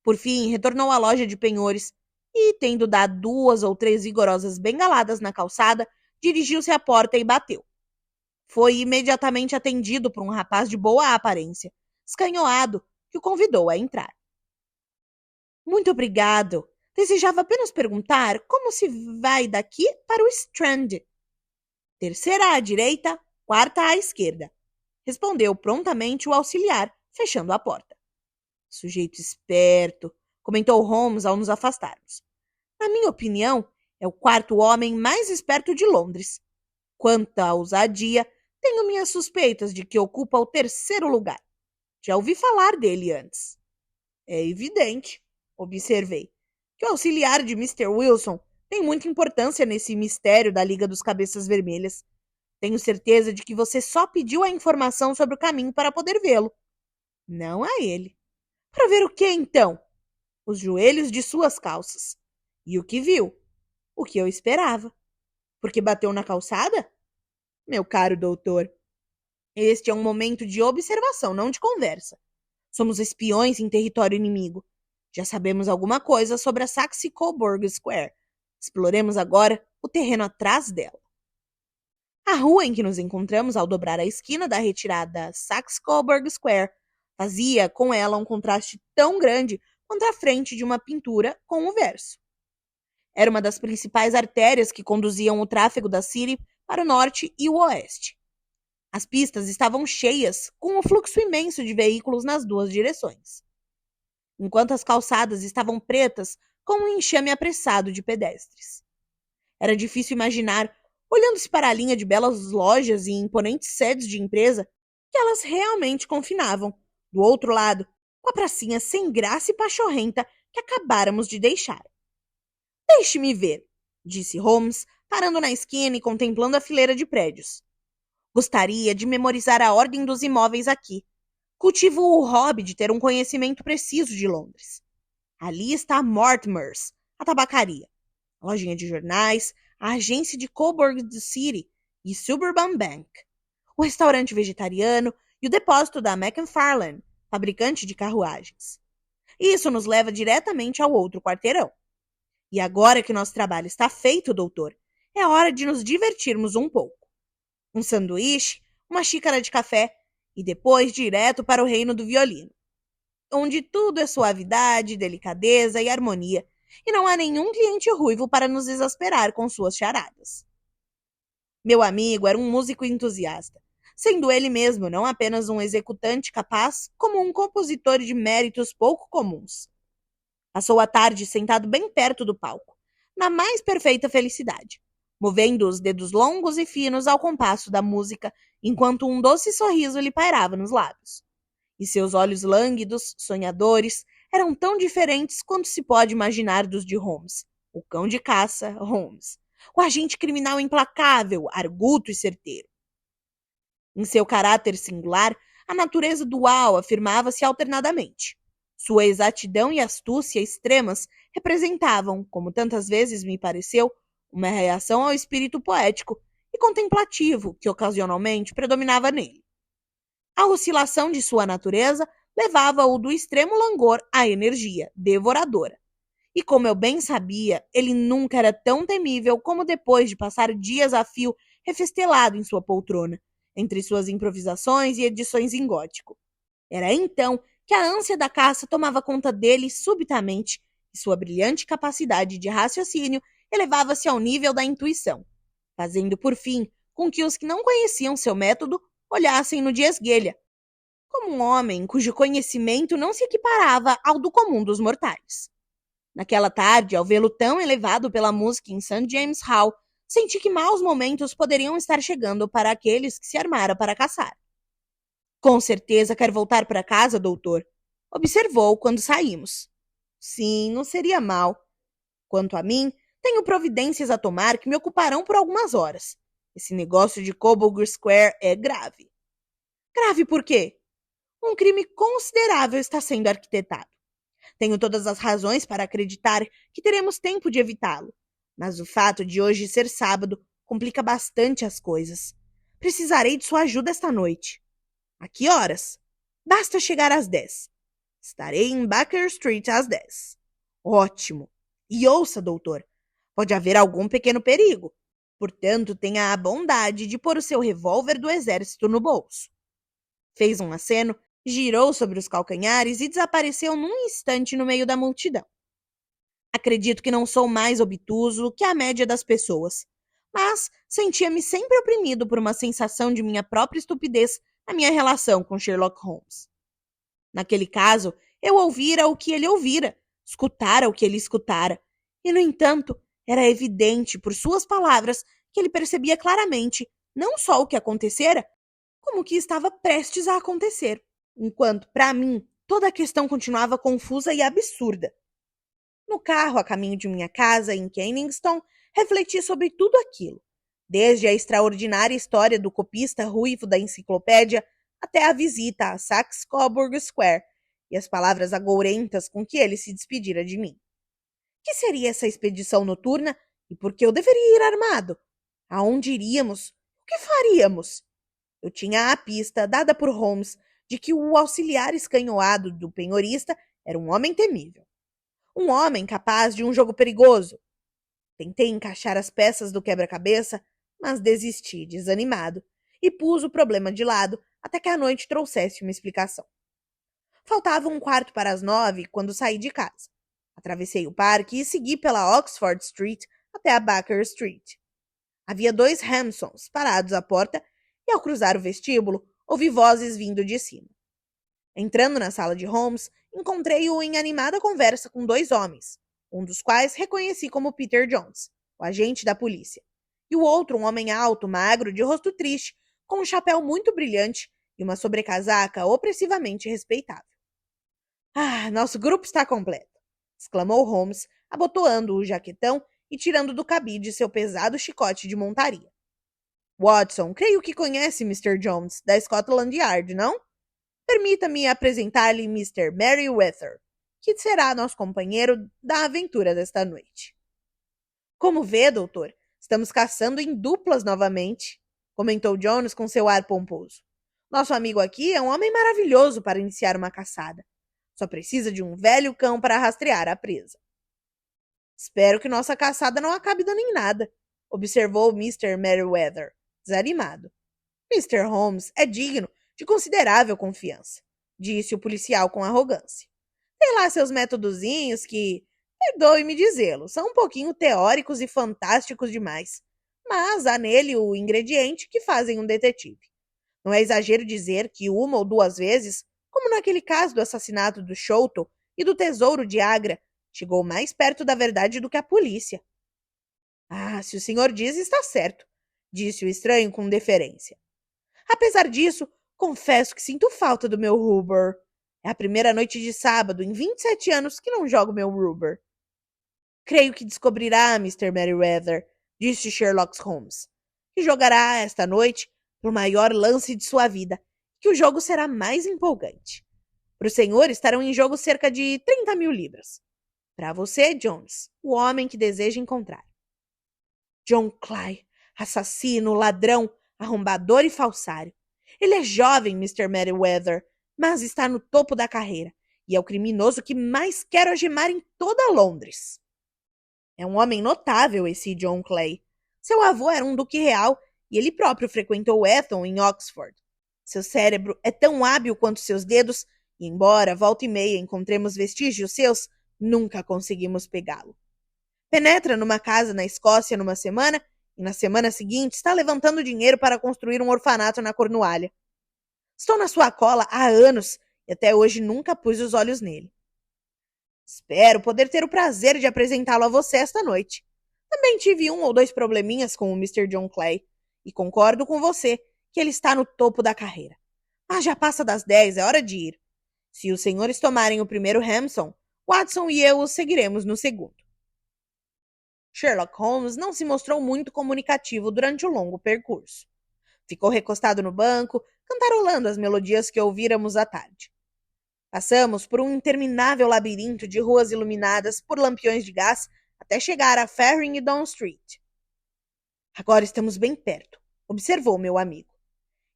Por fim, retornou à loja de penhores e, tendo dado 2 ou 3 vigorosas bengaladas na calçada, dirigiu-se à porta e bateu. Foi imediatamente atendido por um rapaz de boa aparência, escanhoado, que o convidou a entrar. Muito obrigado. Desejava apenas perguntar como se vai daqui para o Strand. 3ª à direita, 4ª à esquerda, respondeu prontamente o auxiliar, fechando a porta. Sujeito esperto, comentou Holmes ao nos afastarmos. Na minha opinião, é o 4º homem mais esperto de Londres. Quanto à ousadia, tenho minhas suspeitas de que ocupa o 3º lugar. Já ouvi falar dele antes. É evidente, observei, que o auxiliar de Mr. Wilson tem muita importância nesse mistério da Liga dos Cabeças Vermelhas. Tenho certeza de que você só pediu a informação sobre o caminho para poder vê-lo. Não a ele. Para ver o que, então? Os joelhos de suas calças. E o que viu? O que eu esperava. Porque bateu na calçada? Meu caro doutor, este é um momento de observação, não de conversa. Somos espiões em território inimigo. Já sabemos alguma coisa sobre a Saxe-Coburg Square. Exploremos agora o terreno atrás dela. A rua em que nos encontramos ao dobrar a esquina da retirada Saxe-Coburg Square fazia com ela um contraste tão grande quanto a frente de uma pintura com o verso. Era uma das principais artérias que conduziam o tráfego da City para o norte e o oeste. As pistas estavam cheias, com um fluxo imenso de veículos nas 2 direções, enquanto as calçadas estavam pretas com um enxame apressado de pedestres. Era difícil imaginar, olhando-se para a linha de belas lojas e imponentes sedes de empresa, que elas realmente confinavam, do outro lado, com a pracinha sem graça e pachorrenta que acabáramos de deixar. Deixe-me ver, disse Holmes, parando na esquina e contemplando a fileira de prédios. Gostaria de memorizar a ordem dos imóveis aqui. Cultivo o hobby de ter um conhecimento preciso de Londres. Ali está a Mortimer's, a tabacaria, a lojinha de jornais, a agência de Coburg City e Suburban Bank, o restaurante vegetariano e o depósito da McFarlane, fabricante de carruagens. Isso nos leva diretamente ao outro quarteirão. E agora que nosso trabalho está feito, doutor, é hora de nos divertirmos um pouco. Um sanduíche, uma xícara de café e depois direto para o reino do violino, onde tudo é suavidade, delicadeza e harmonia, e não há nenhum cliente ruivo para nos exasperar com suas charadas. Meu amigo era um músico entusiasta, sendo ele mesmo não apenas um executante capaz, como um compositor de méritos pouco comuns. Passou a tarde sentado bem perto do palco, na mais perfeita felicidade, movendo os dedos longos e finos ao compasso da música, enquanto um doce sorriso lhe pairava nos lábios. E seus olhos lânguidos, sonhadores, eram tão diferentes quanto se pode imaginar dos de Holmes, o cão de caça Holmes, o agente criminal implacável, arguto e certeiro. Em seu caráter singular, a natureza dual afirmava-se alternadamente. Sua exatidão e astúcia extremas representavam, como tantas vezes me pareceu, uma reação ao espírito poético e contemplativo que ocasionalmente predominava nele. A oscilação de sua natureza levava-o do extremo langor à energia devoradora. E como eu bem sabia, ele nunca era tão temível como depois de passar dias a fio refestelado em sua poltrona, entre suas improvisações e edições em gótico. Era então que a ânsia da caça tomava conta dele subitamente e sua brilhante capacidade de raciocínio elevava-se ao nível da intuição, fazendo por fim com que os que não conheciam seu método olhassem no de esguelha, como um homem cujo conhecimento não se equiparava ao do comum dos mortais. Naquela tarde, ao vê-lo tão elevado pela música em St. James Hall, senti que maus momentos poderiam estar chegando para aqueles que se armaram para caçar. Com certeza quer voltar para casa, doutor, observou quando saímos. Sim, não seria mal. Quanto a mim, tenho providências a tomar que me ocuparão por algumas horas. Esse negócio de Cobble Square é grave. Grave por quê? Um crime considerável está sendo arquitetado. Tenho todas as razões para acreditar que teremos tempo de evitá-lo, mas o fato de hoje ser sábado complica bastante as coisas. Precisarei de sua ajuda esta noite. A que horas? Basta chegar às 10. Estarei em Baker Street às 10. Ótimo. E ouça, doutor, pode haver algum pequeno perigo. Portanto, tenha a bondade de pôr o seu revólver do exército no bolso. Fez um aceno, girou sobre os calcanhares e desapareceu num instante no meio da multidão. Acredito que não sou mais obtuso que a média das pessoas, mas sentia-me sempre oprimido por uma sensação de minha própria estupidez na minha relação com Sherlock Holmes. Naquele caso, eu ouvira o que ele ouvira, escutara o que ele escutara, e, no entanto, era evidente por suas palavras que ele percebia claramente não só o que acontecera, como o que estava prestes a acontecer, enquanto, para mim, toda a questão continuava confusa e absurda. No carro, a caminho de minha casa, em Kensington, refleti sobre tudo aquilo, desde a extraordinária história do copista ruivo da enciclopédia até a visita a Saxe-Coburg Square e as palavras agourentas com que ele se despedira de mim. Que seria essa expedição noturna e por que eu deveria ir armado? Aonde iríamos? O que faríamos? Eu tinha a pista dada por Holmes de que o auxiliar escanhoado do penhorista era um homem temível. Um homem capaz de um jogo perigoso. Tentei encaixar as peças do quebra-cabeça, mas desisti, desanimado, e pus o problema de lado até que a noite trouxesse uma explicação. Faltava um quarto para as 9 quando saí de casa. Atravessei o parque e segui pela Oxford Street até a Baker Street. Havia 2 Hampsons parados à porta e, ao cruzar o vestíbulo, ouvi vozes vindo de cima. Entrando na sala de Holmes, encontrei-o em animada conversa com 2 homens, um dos quais reconheci como Peter Jones, o agente da polícia, e o outro um homem alto, magro, de rosto triste, com um chapéu muito brilhante e uma sobrecasaca opressivamente respeitável. Ah, nosso grupo está completo, exclamou Holmes, abotoando o jaquetão e tirando do cabide seu pesado chicote de montaria. Watson, creio que conhece Mr. Jones, da Scotland Yard, não? Permita-me apresentar-lhe Mr. Merryweather, que será nosso companheiro da aventura desta noite. Como vê, doutor, estamos caçando em duplas novamente, comentou Jones com seu ar pomposo. Nosso amigo aqui é um homem maravilhoso para iniciar uma caçada. Só precisa de um velho cão para rastrear a presa. Espero que nossa caçada não acabe dando em nada, observou Mr. Merryweather, desanimado. Mr. Holmes é digno de considerável confiança, disse o policial com arrogância. Tem lá seus métodozinhos que, perdoe-me dizê-lo, são um pouquinho teóricos e fantásticos demais, mas há nele o ingrediente que fazem um detetive. Não é exagero dizer que 1 ou 2 vezes, como naquele caso do assassinato do Sholto e do tesouro de Agra, chegou mais perto da verdade do que a polícia. Ah, se o senhor diz, está certo, disse o estranho com deferência. Apesar disso, confesso que sinto falta do meu rubber. É a primeira noite de sábado em 27 anos que não jogo meu rubber. Creio que descobrirá, Mr. Merryweather, disse Sherlock Holmes, que jogará esta noite no maior lance de sua vida, que o jogo será mais empolgante. Para o senhor estarão em jogo cerca de 30 mil libras. Para você, Jones, o homem que deseja encontrar. John Clay, assassino, ladrão, arrombador e falsário. Ele é jovem, Mr. Merryweather, mas está no topo da carreira e é o criminoso que mais quero algemar em toda Londres. É um homem notável, esse John Clay. Seu avô era um duque real e ele próprio frequentou Eton em Oxford. Seu cérebro é tão hábil quanto seus dedos e, embora volta e meia encontremos vestígios seus, nunca conseguimos pegá-lo. Penetra numa casa na Escócia numa semana e na semana seguinte está levantando dinheiro para construir um orfanato na Cornualha. Estou na sua cola há anos e até hoje nunca pus os olhos nele. Espero poder ter o prazer de apresentá-lo a você esta noite. Também tive 1 ou 2 probleminhas com o Mr. John Clay e concordo com você que ele está no topo da carreira. Mas já passa das 10, é hora de ir. Se os senhores tomarem o primeiro Hampson, Watson e eu os seguiremos no segundo. Sherlock Holmes não se mostrou muito comunicativo durante o longo percurso. Ficou recostado no banco, cantarolando as melodias que ouvíramos à tarde. Passamos por um interminável labirinto de ruas iluminadas por lampiões de gás até chegar a Farringdon Street. Agora estamos bem perto, observou meu amigo.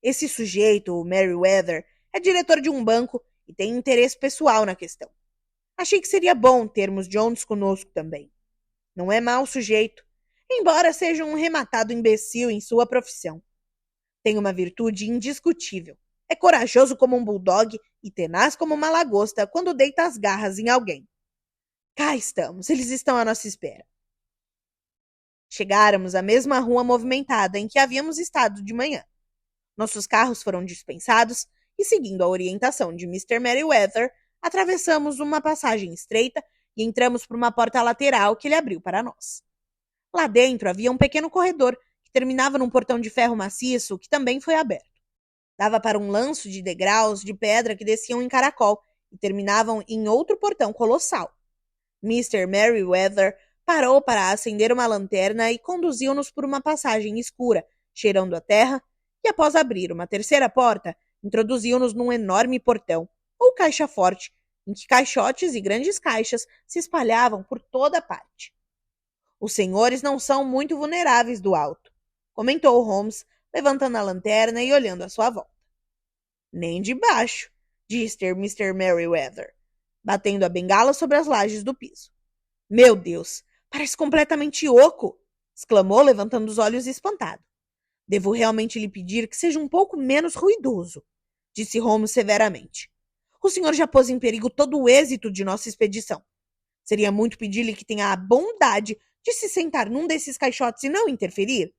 Esse sujeito, o Merryweather, é diretor de um banco e tem interesse pessoal na questão. Achei que seria bom termos Jones conosco também. Não é mau sujeito, embora seja um rematado imbecil em sua profissão. Tem uma virtude indiscutível. É corajoso como um bulldog e tenaz como uma lagosta quando deita as garras em alguém. Cá estamos, eles estão à nossa espera. Chegáramos à mesma rua movimentada em que havíamos estado de manhã. Nossos carros foram dispensados e, seguindo a orientação de Mr. Merryweather, atravessamos uma passagem estreita e entramos por uma porta lateral que ele abriu para nós. Lá dentro havia um pequeno corredor que terminava num portão de ferro maciço que também foi aberto. Dava para um lanço de degraus de pedra que desciam em caracol e terminavam em outro portão colossal. Mr. Merryweather parou para acender uma lanterna e conduziu-nos por uma passagem escura, cheirando a terra, e após abrir uma terceira porta, introduziu-nos num enorme portão, ou caixa forte, em que caixotes e grandes caixas se espalhavam por toda parte. Os senhores não são muito vulneráveis do alto, comentou Holmes, levantando a lanterna e olhando à sua volta. Nem de baixo, disse Mr. Merryweather, batendo a bengala sobre as lajes do piso. Meu Deus, parece completamente oco, exclamou, levantando os olhos espantado. Devo realmente lhe pedir que seja um pouco menos ruidoso, disse Holmes severamente. O senhor já pôs em perigo todo o êxito de nossa expedição. Seria muito pedir-lhe que tenha a bondade de se sentar num desses caixotes e não interferir.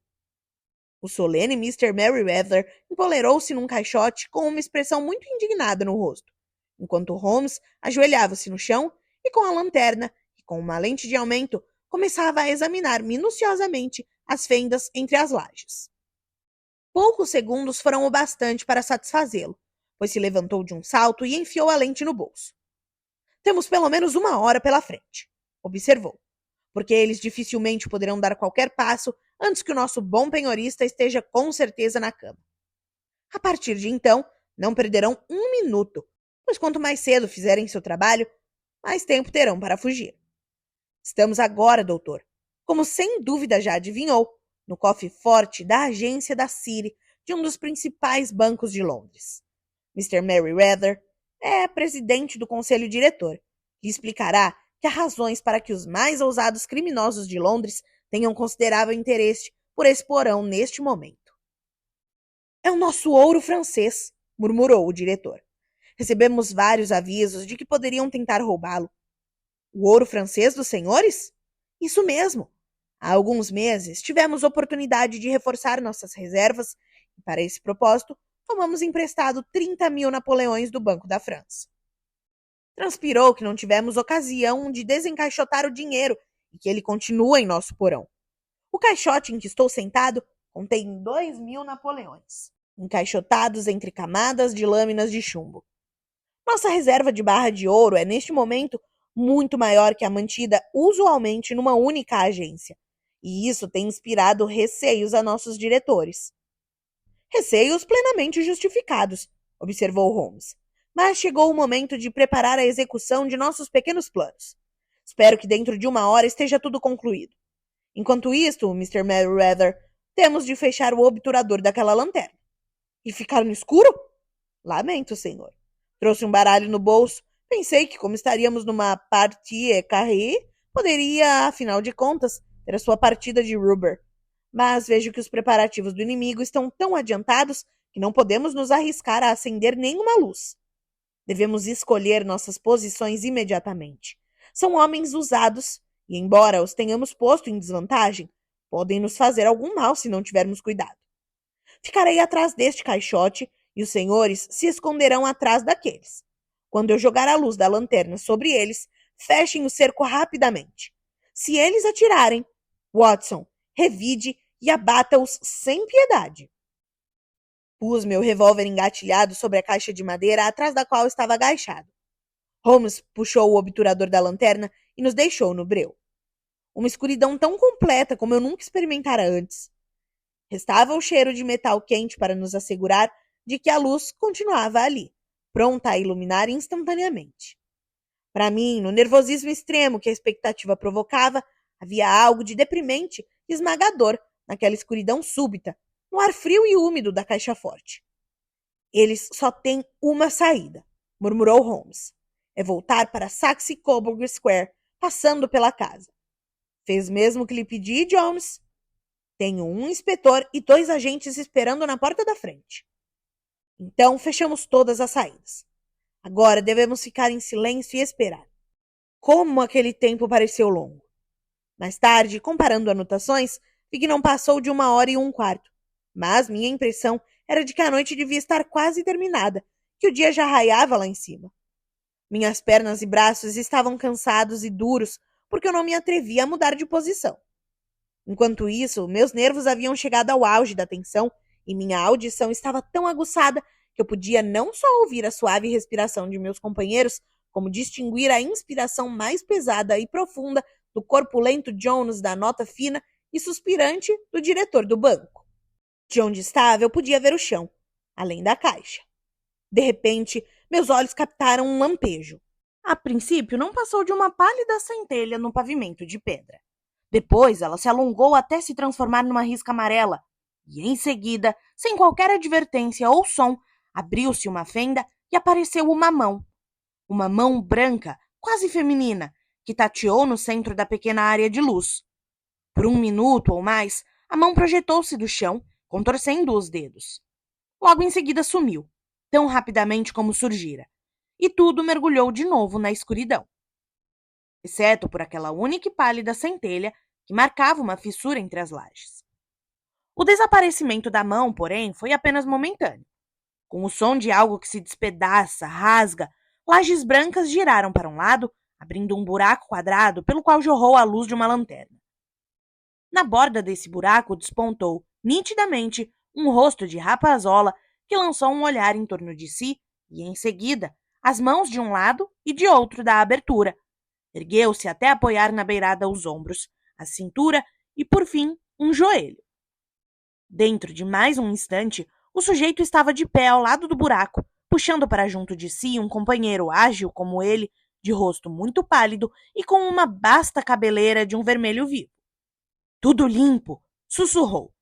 O solene Mr. Merryweather empoleirou-se num caixote com uma expressão muito indignada no rosto, enquanto Holmes ajoelhava-se no chão e com a lanterna e com uma lente de aumento começava a examinar minuciosamente as fendas entre as lajes. Poucos segundos foram o bastante para satisfazê-lo, pois se levantou de um salto e enfiou a lente no bolso. Temos pelo menos 1 hora pela frente, observou, porque eles dificilmente poderão dar qualquer passo antes que o nosso bom penhorista esteja com certeza na cama. A partir de então, não perderão 1 minuto, pois quanto mais cedo fizerem seu trabalho, mais tempo terão para fugir. Estamos agora, doutor, como sem dúvida já adivinhou, no cofre forte da agência da City, de um dos principais bancos de Londres. Mr. Merryweather é presidente do conselho diretor e explicará que há razões para que os mais ousados criminosos de Londres tenham considerável interesse por esse porão neste momento. É o nosso ouro francês, murmurou o diretor. Recebemos vários avisos de que poderiam tentar roubá-lo. O ouro francês dos senhores? Isso mesmo. Há alguns meses tivemos oportunidade de reforçar nossas reservas e, para esse propósito, tomamos emprestado 30 mil napoleões do Banco da França. Transpirou que não tivemos ocasião de desencaixotar o dinheiro e que ele continua em nosso porão. O caixote em que estou sentado contém 2.000 Napoleões, encaixotados entre camadas de lâminas de chumbo. Nossa reserva de barra de ouro é, neste momento, muito maior que a mantida usualmente numa única agência, e isso tem inspirado receios a nossos diretores. Receios plenamente justificados, observou Holmes. Mas chegou o momento de preparar a execução de nossos pequenos planos. Espero que dentro de 1 hora esteja tudo concluído. Enquanto isto, Mr. Merryweather, temos de fechar o obturador daquela lanterna. E ficar no escuro? Lamento, senhor. Trouxe um baralho no bolso. Pensei que, como estaríamos numa partie carré, poderia, afinal de contas, ter a sua partida de rubber. Mas vejo que os preparativos do inimigo estão tão adiantados que não podemos nos arriscar a acender nenhuma luz. Devemos escolher nossas posições imediatamente. São homens usados e, embora os tenhamos posto em desvantagem, podem nos fazer algum mal se não tivermos cuidado. Ficarei atrás deste caixote e os senhores se esconderão atrás daqueles. Quando eu jogar a luz da lanterna sobre eles, fechem o cerco rapidamente. Se eles atirarem, Watson, revide e abata-os sem piedade. Pus meu revólver engatilhado sobre a caixa de madeira atrás da qual estava agachado. Holmes puxou o obturador da lanterna e nos deixou no breu. Uma escuridão tão completa como eu nunca experimentara antes. Restava o cheiro de metal quente para nos assegurar de que a luz continuava ali, pronta a iluminar instantaneamente. Para mim, no nervosismo extremo que a expectativa provocava, havia algo de deprimente e esmagador naquela escuridão súbita, no ar frio e úmido da caixa forte. Eles só têm uma saída, murmurou Holmes. É voltar para Saxe Coburg Square, passando pela casa. Fez mesmo o que lhe pedi, Jones? Tenho um inspetor e 2 agentes esperando na porta da frente. Então fechamos todas as saídas. Agora devemos ficar em silêncio e esperar. Como aquele tempo pareceu longo. Mais tarde, comparando anotações, vi que não passou de 1 hora e 1/4. Mas minha impressão era de que a noite devia estar quase terminada, que o dia já raiava lá em cima. Minhas pernas e braços estavam cansados e duros, porque eu não me atrevia a mudar de posição. Enquanto isso, meus nervos haviam chegado ao auge da tensão e minha audição estava tão aguçada que eu podia não só ouvir a suave respiração de meus companheiros, como distinguir a inspiração mais pesada e profunda do corpulento Jones da nota fina e suspirante do diretor do banco. De onde estava, eu podia ver o chão, além da caixa. De repente, meus olhos captaram um lampejo. A princípio, não passou de uma pálida centelha no pavimento de pedra. Depois, ela se alongou até se transformar numa risca amarela, e em seguida, sem qualquer advertência ou som, abriu-se uma fenda e apareceu uma mão branca, quase feminina, que tateou no centro da pequena área de luz. Por 1 minuto ou mais, a mão projetou-se do chão, contorcendo os dedos. Logo em seguida sumiu, tão rapidamente como surgira, e tudo mergulhou de novo na escuridão, exceto por aquela única e pálida centelha que marcava uma fissura entre as lajes. O desaparecimento da mão, porém, foi apenas momentâneo. Com o som de algo que se despedaça, rasga, lajes brancas giraram para um lado, abrindo um buraco quadrado pelo qual jorrou a luz de uma lanterna. Na borda desse buraco despontou, nitidamente, um rosto de rapazola que lançou um olhar em torno de si e, em seguida, as mãos de um lado e de outro da abertura. Ergueu-se até apoiar na beirada os ombros, a cintura e, por fim, um joelho. Dentro de mais um instante, o sujeito estava de pé ao lado do buraco, puxando para junto de si um companheiro ágil como ele, de rosto muito pálido e com uma basta cabeleira de um vermelho vivo. Tudo limpo, sussurrou.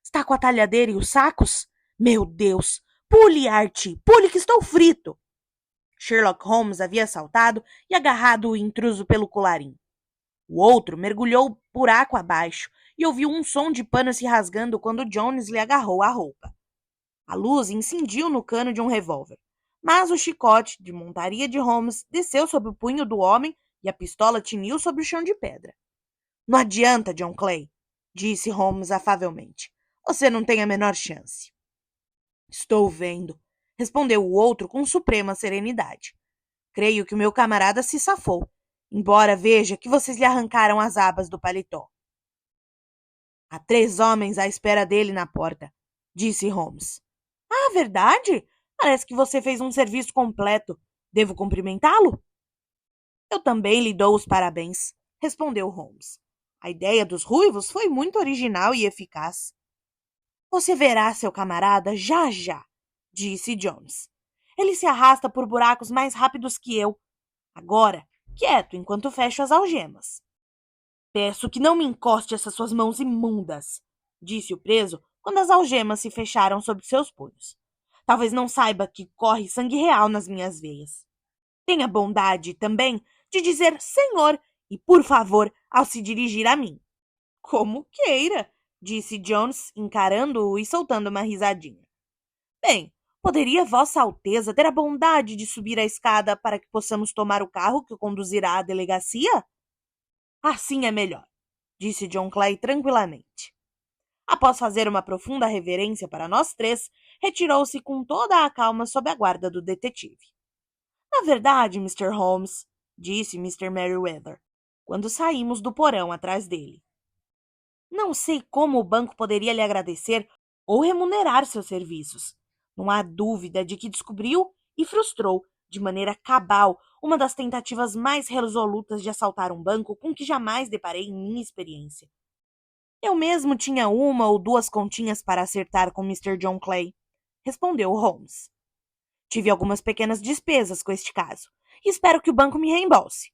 Está com a talhadeira e os sacos? Meu Deus! Pule, Archie! Pule que estou frito! Sherlock Holmes havia saltado e agarrado o intruso pelo colarinho. O outro mergulhou buraco abaixo e ouviu um som de pano se rasgando quando Jones lhe agarrou a roupa. A luz incendiu no cano de um revólver, mas o chicote de montaria de Holmes desceu sobre o punho do homem e a pistola tiniu sobre o chão de pedra. Não adianta, John Clay, disse Holmes afavelmente. Você não tem a menor chance. Estou vendo, respondeu o outro com suprema serenidade. Creio que o meu camarada se safou, embora veja que vocês lhe arrancaram as abas do paletó. Há 3 homens à espera dele na porta, disse Holmes. Ah, verdade? Parece que você fez um serviço completo. Devo cumprimentá-lo? Eu também lhe dou os parabéns, respondeu Holmes. A ideia dos ruivos foi muito original e eficaz. Você verá seu camarada já já, disse Jones. Ele se arrasta por buracos mais rápidos que eu. Agora, quieto enquanto fecho as algemas. Peço que não me encoste essas suas mãos imundas, disse o preso quando as algemas se fecharam sobre seus punhos. Talvez não saiba que corre sangue real nas minhas veias. Tenha bondade, também, de dizer senhor e por favor ao se dirigir a mim. Como queira, disse Jones, encarando-o e soltando uma risadinha. Bem, poderia Vossa Alteza ter a bondade de subir a escada para que possamos tomar o carro que o conduzirá à delegacia? Assim é melhor, disse John Clay tranquilamente. Após fazer uma profunda reverência para nós 3, retirou-se com toda a calma sob a guarda do detetive. Na verdade, Mr. Holmes, disse Mr. Merryweather, quando saímos do porão atrás dele. Não sei como o banco poderia lhe agradecer ou remunerar seus serviços. Não há dúvida de que descobriu e frustrou, de maneira cabal, uma das tentativas mais resolutas de assaltar um banco com que jamais deparei em minha experiência. Eu mesmo tinha 1 ou 2 continhas para acertar com Mr. John Clay, respondeu Holmes. Tive algumas pequenas despesas com este caso, e espero que o banco me reembolse.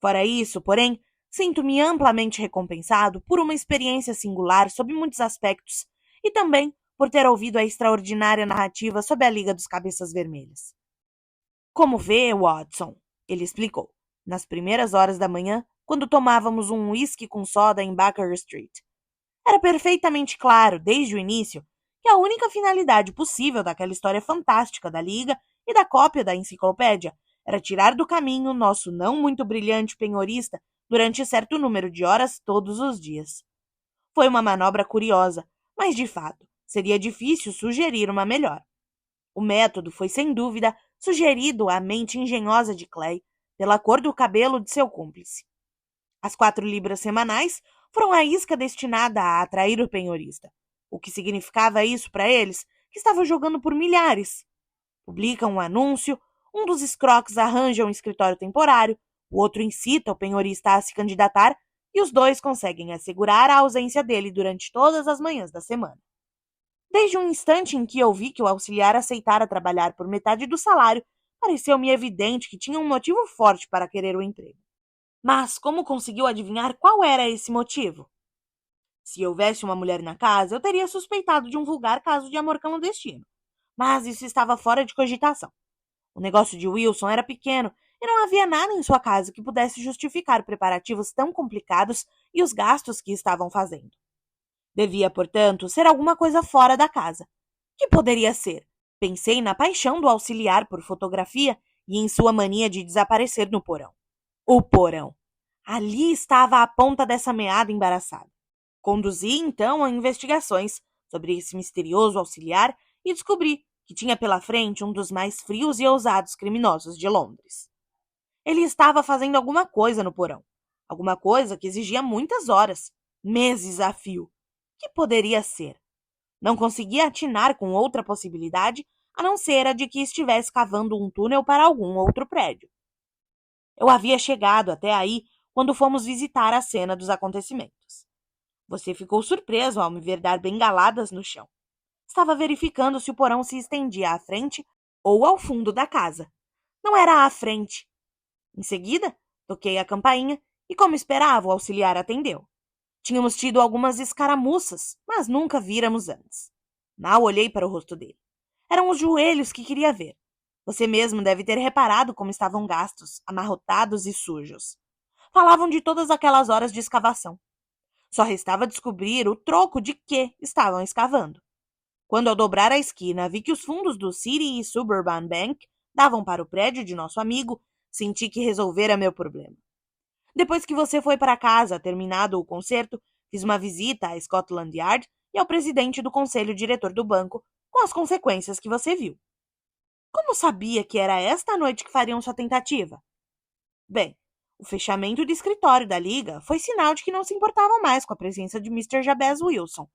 Fora isso, porém, sinto-me amplamente recompensado por uma experiência singular sob muitos aspectos e também por ter ouvido a extraordinária narrativa sobre a Liga dos Cabeças Vermelhas. Como vê, Watson, ele explicou, nas primeiras horas da manhã, quando tomávamos um uísque com soda em Baker Street. Era perfeitamente claro, desde o início, que a única finalidade possível daquela história fantástica da Liga e da cópia da enciclopédia era tirar do caminho nosso não muito brilhante penhorista durante certo número de horas todos os dias. Foi uma manobra curiosa, mas de fato seria difícil sugerir uma melhor. O método foi sem dúvida sugerido à mente engenhosa de Clay pela cor do cabelo de seu cúmplice. As 4 libras semanais foram a isca destinada a atrair o penhorista. O que significava isso para eles? Que estavam jogando por milhares. Publicam um anúncio, um dos escroques arranja um escritório temporário, o outro incita o penhorista a se candidatar e os 2 conseguem assegurar a ausência dele durante todas as manhãs da semana. Desde um instante em que eu vi que o auxiliar aceitara trabalhar por metade do salário, pareceu-me evidente que tinha um motivo forte para querer o emprego. Mas como conseguiu adivinhar qual era esse motivo? Se houvesse uma mulher na casa, eu teria suspeitado de um vulgar caso de amor clandestino. Mas isso estava fora de cogitação. O negócio de Wilson era pequeno e não havia nada em sua casa que pudesse justificar preparativos tão complicados e os gastos que estavam fazendo. Devia, portanto, ser alguma coisa fora da casa. Que poderia ser? Pensei na paixão do auxiliar por fotografia e em sua mania de desaparecer no porão. O porão. Ali estava a ponta dessa meada embaraçada. Conduzi, então, a investigações sobre esse misterioso auxiliar e descobri que tinha pela frente um dos mais frios e ousados criminosos de Londres. Ele estava fazendo alguma coisa no porão. Alguma coisa que exigia muitas horas, meses a fio. Que poderia ser? Não conseguia atinar com outra possibilidade a não ser a de que estivesse cavando um túnel para algum outro prédio. Eu havia chegado até aí quando fomos visitar a cena dos acontecimentos. Você ficou surpreso ao me ver dar bengaladas no chão. Estava verificando se o porão se estendia à frente ou ao fundo da casa. Não era à frente. Em seguida, toquei a campainha e, como esperava, o auxiliar atendeu. Tínhamos tido algumas escaramuças, mas nunca víramos antes. Mal olhei para o rosto dele. Eram os joelhos que queria ver. Você mesmo deve ter reparado como estavam gastos, amarrotados e sujos. Falavam de todas aquelas horas de escavação. Só restava descobrir o troco de que estavam escavando. Quando ao dobrar a esquina vi que os fundos do City Suburban Bank davam para o prédio de nosso amigo, senti que resolvera meu problema. Depois que você foi para casa, terminado o concerto, fiz uma visita à Scotland Yard e ao presidente do conselho diretor do banco, com as consequências que você viu. Como sabia que era esta a noite que fariam sua tentativa? Bem, O fechamento do escritório da Liga foi sinal de que não se importavam mais com a presença de Mr. Jabez Wilson.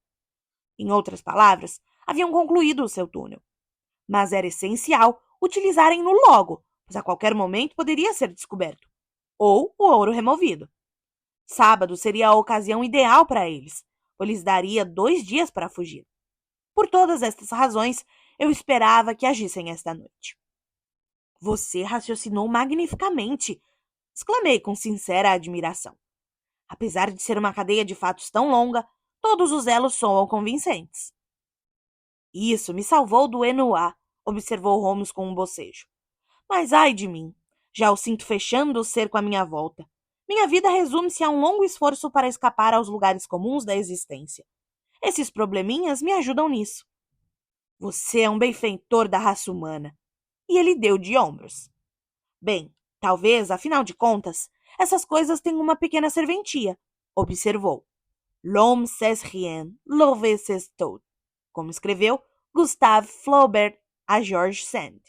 Em outras palavras, haviam concluído o seu túnel. Mas era essencial utilizarem-no logo, pois a qualquer momento poderia ser descoberto, ou o ouro removido. Sábado seria a ocasião ideal para eles, pois lhes daria 2 dias para fugir. Por todas estas razões, eu esperava que agissem esta noite. Você raciocinou magnificamente, exclamei com sincera admiração. Apesar de ser uma cadeia de fatos tão longa, todos os elos soam convincentes. Isso me salvou do ennui, observou Holmes com um bocejo. Mas ai de mim, já o sinto fechando o cerco à minha volta. Minha vida resume-se a um longo esforço para escapar aos lugares comuns da existência. Esses probleminhas me ajudam nisso. Você é um benfeitor da raça humana. E ele deu de ombros. Bem, talvez, afinal de contas, essas coisas tenham uma pequena serventia, observou. L'homme sait rien, l'auve c'est tout, como escreveu Gustave Flaubert a George Sand.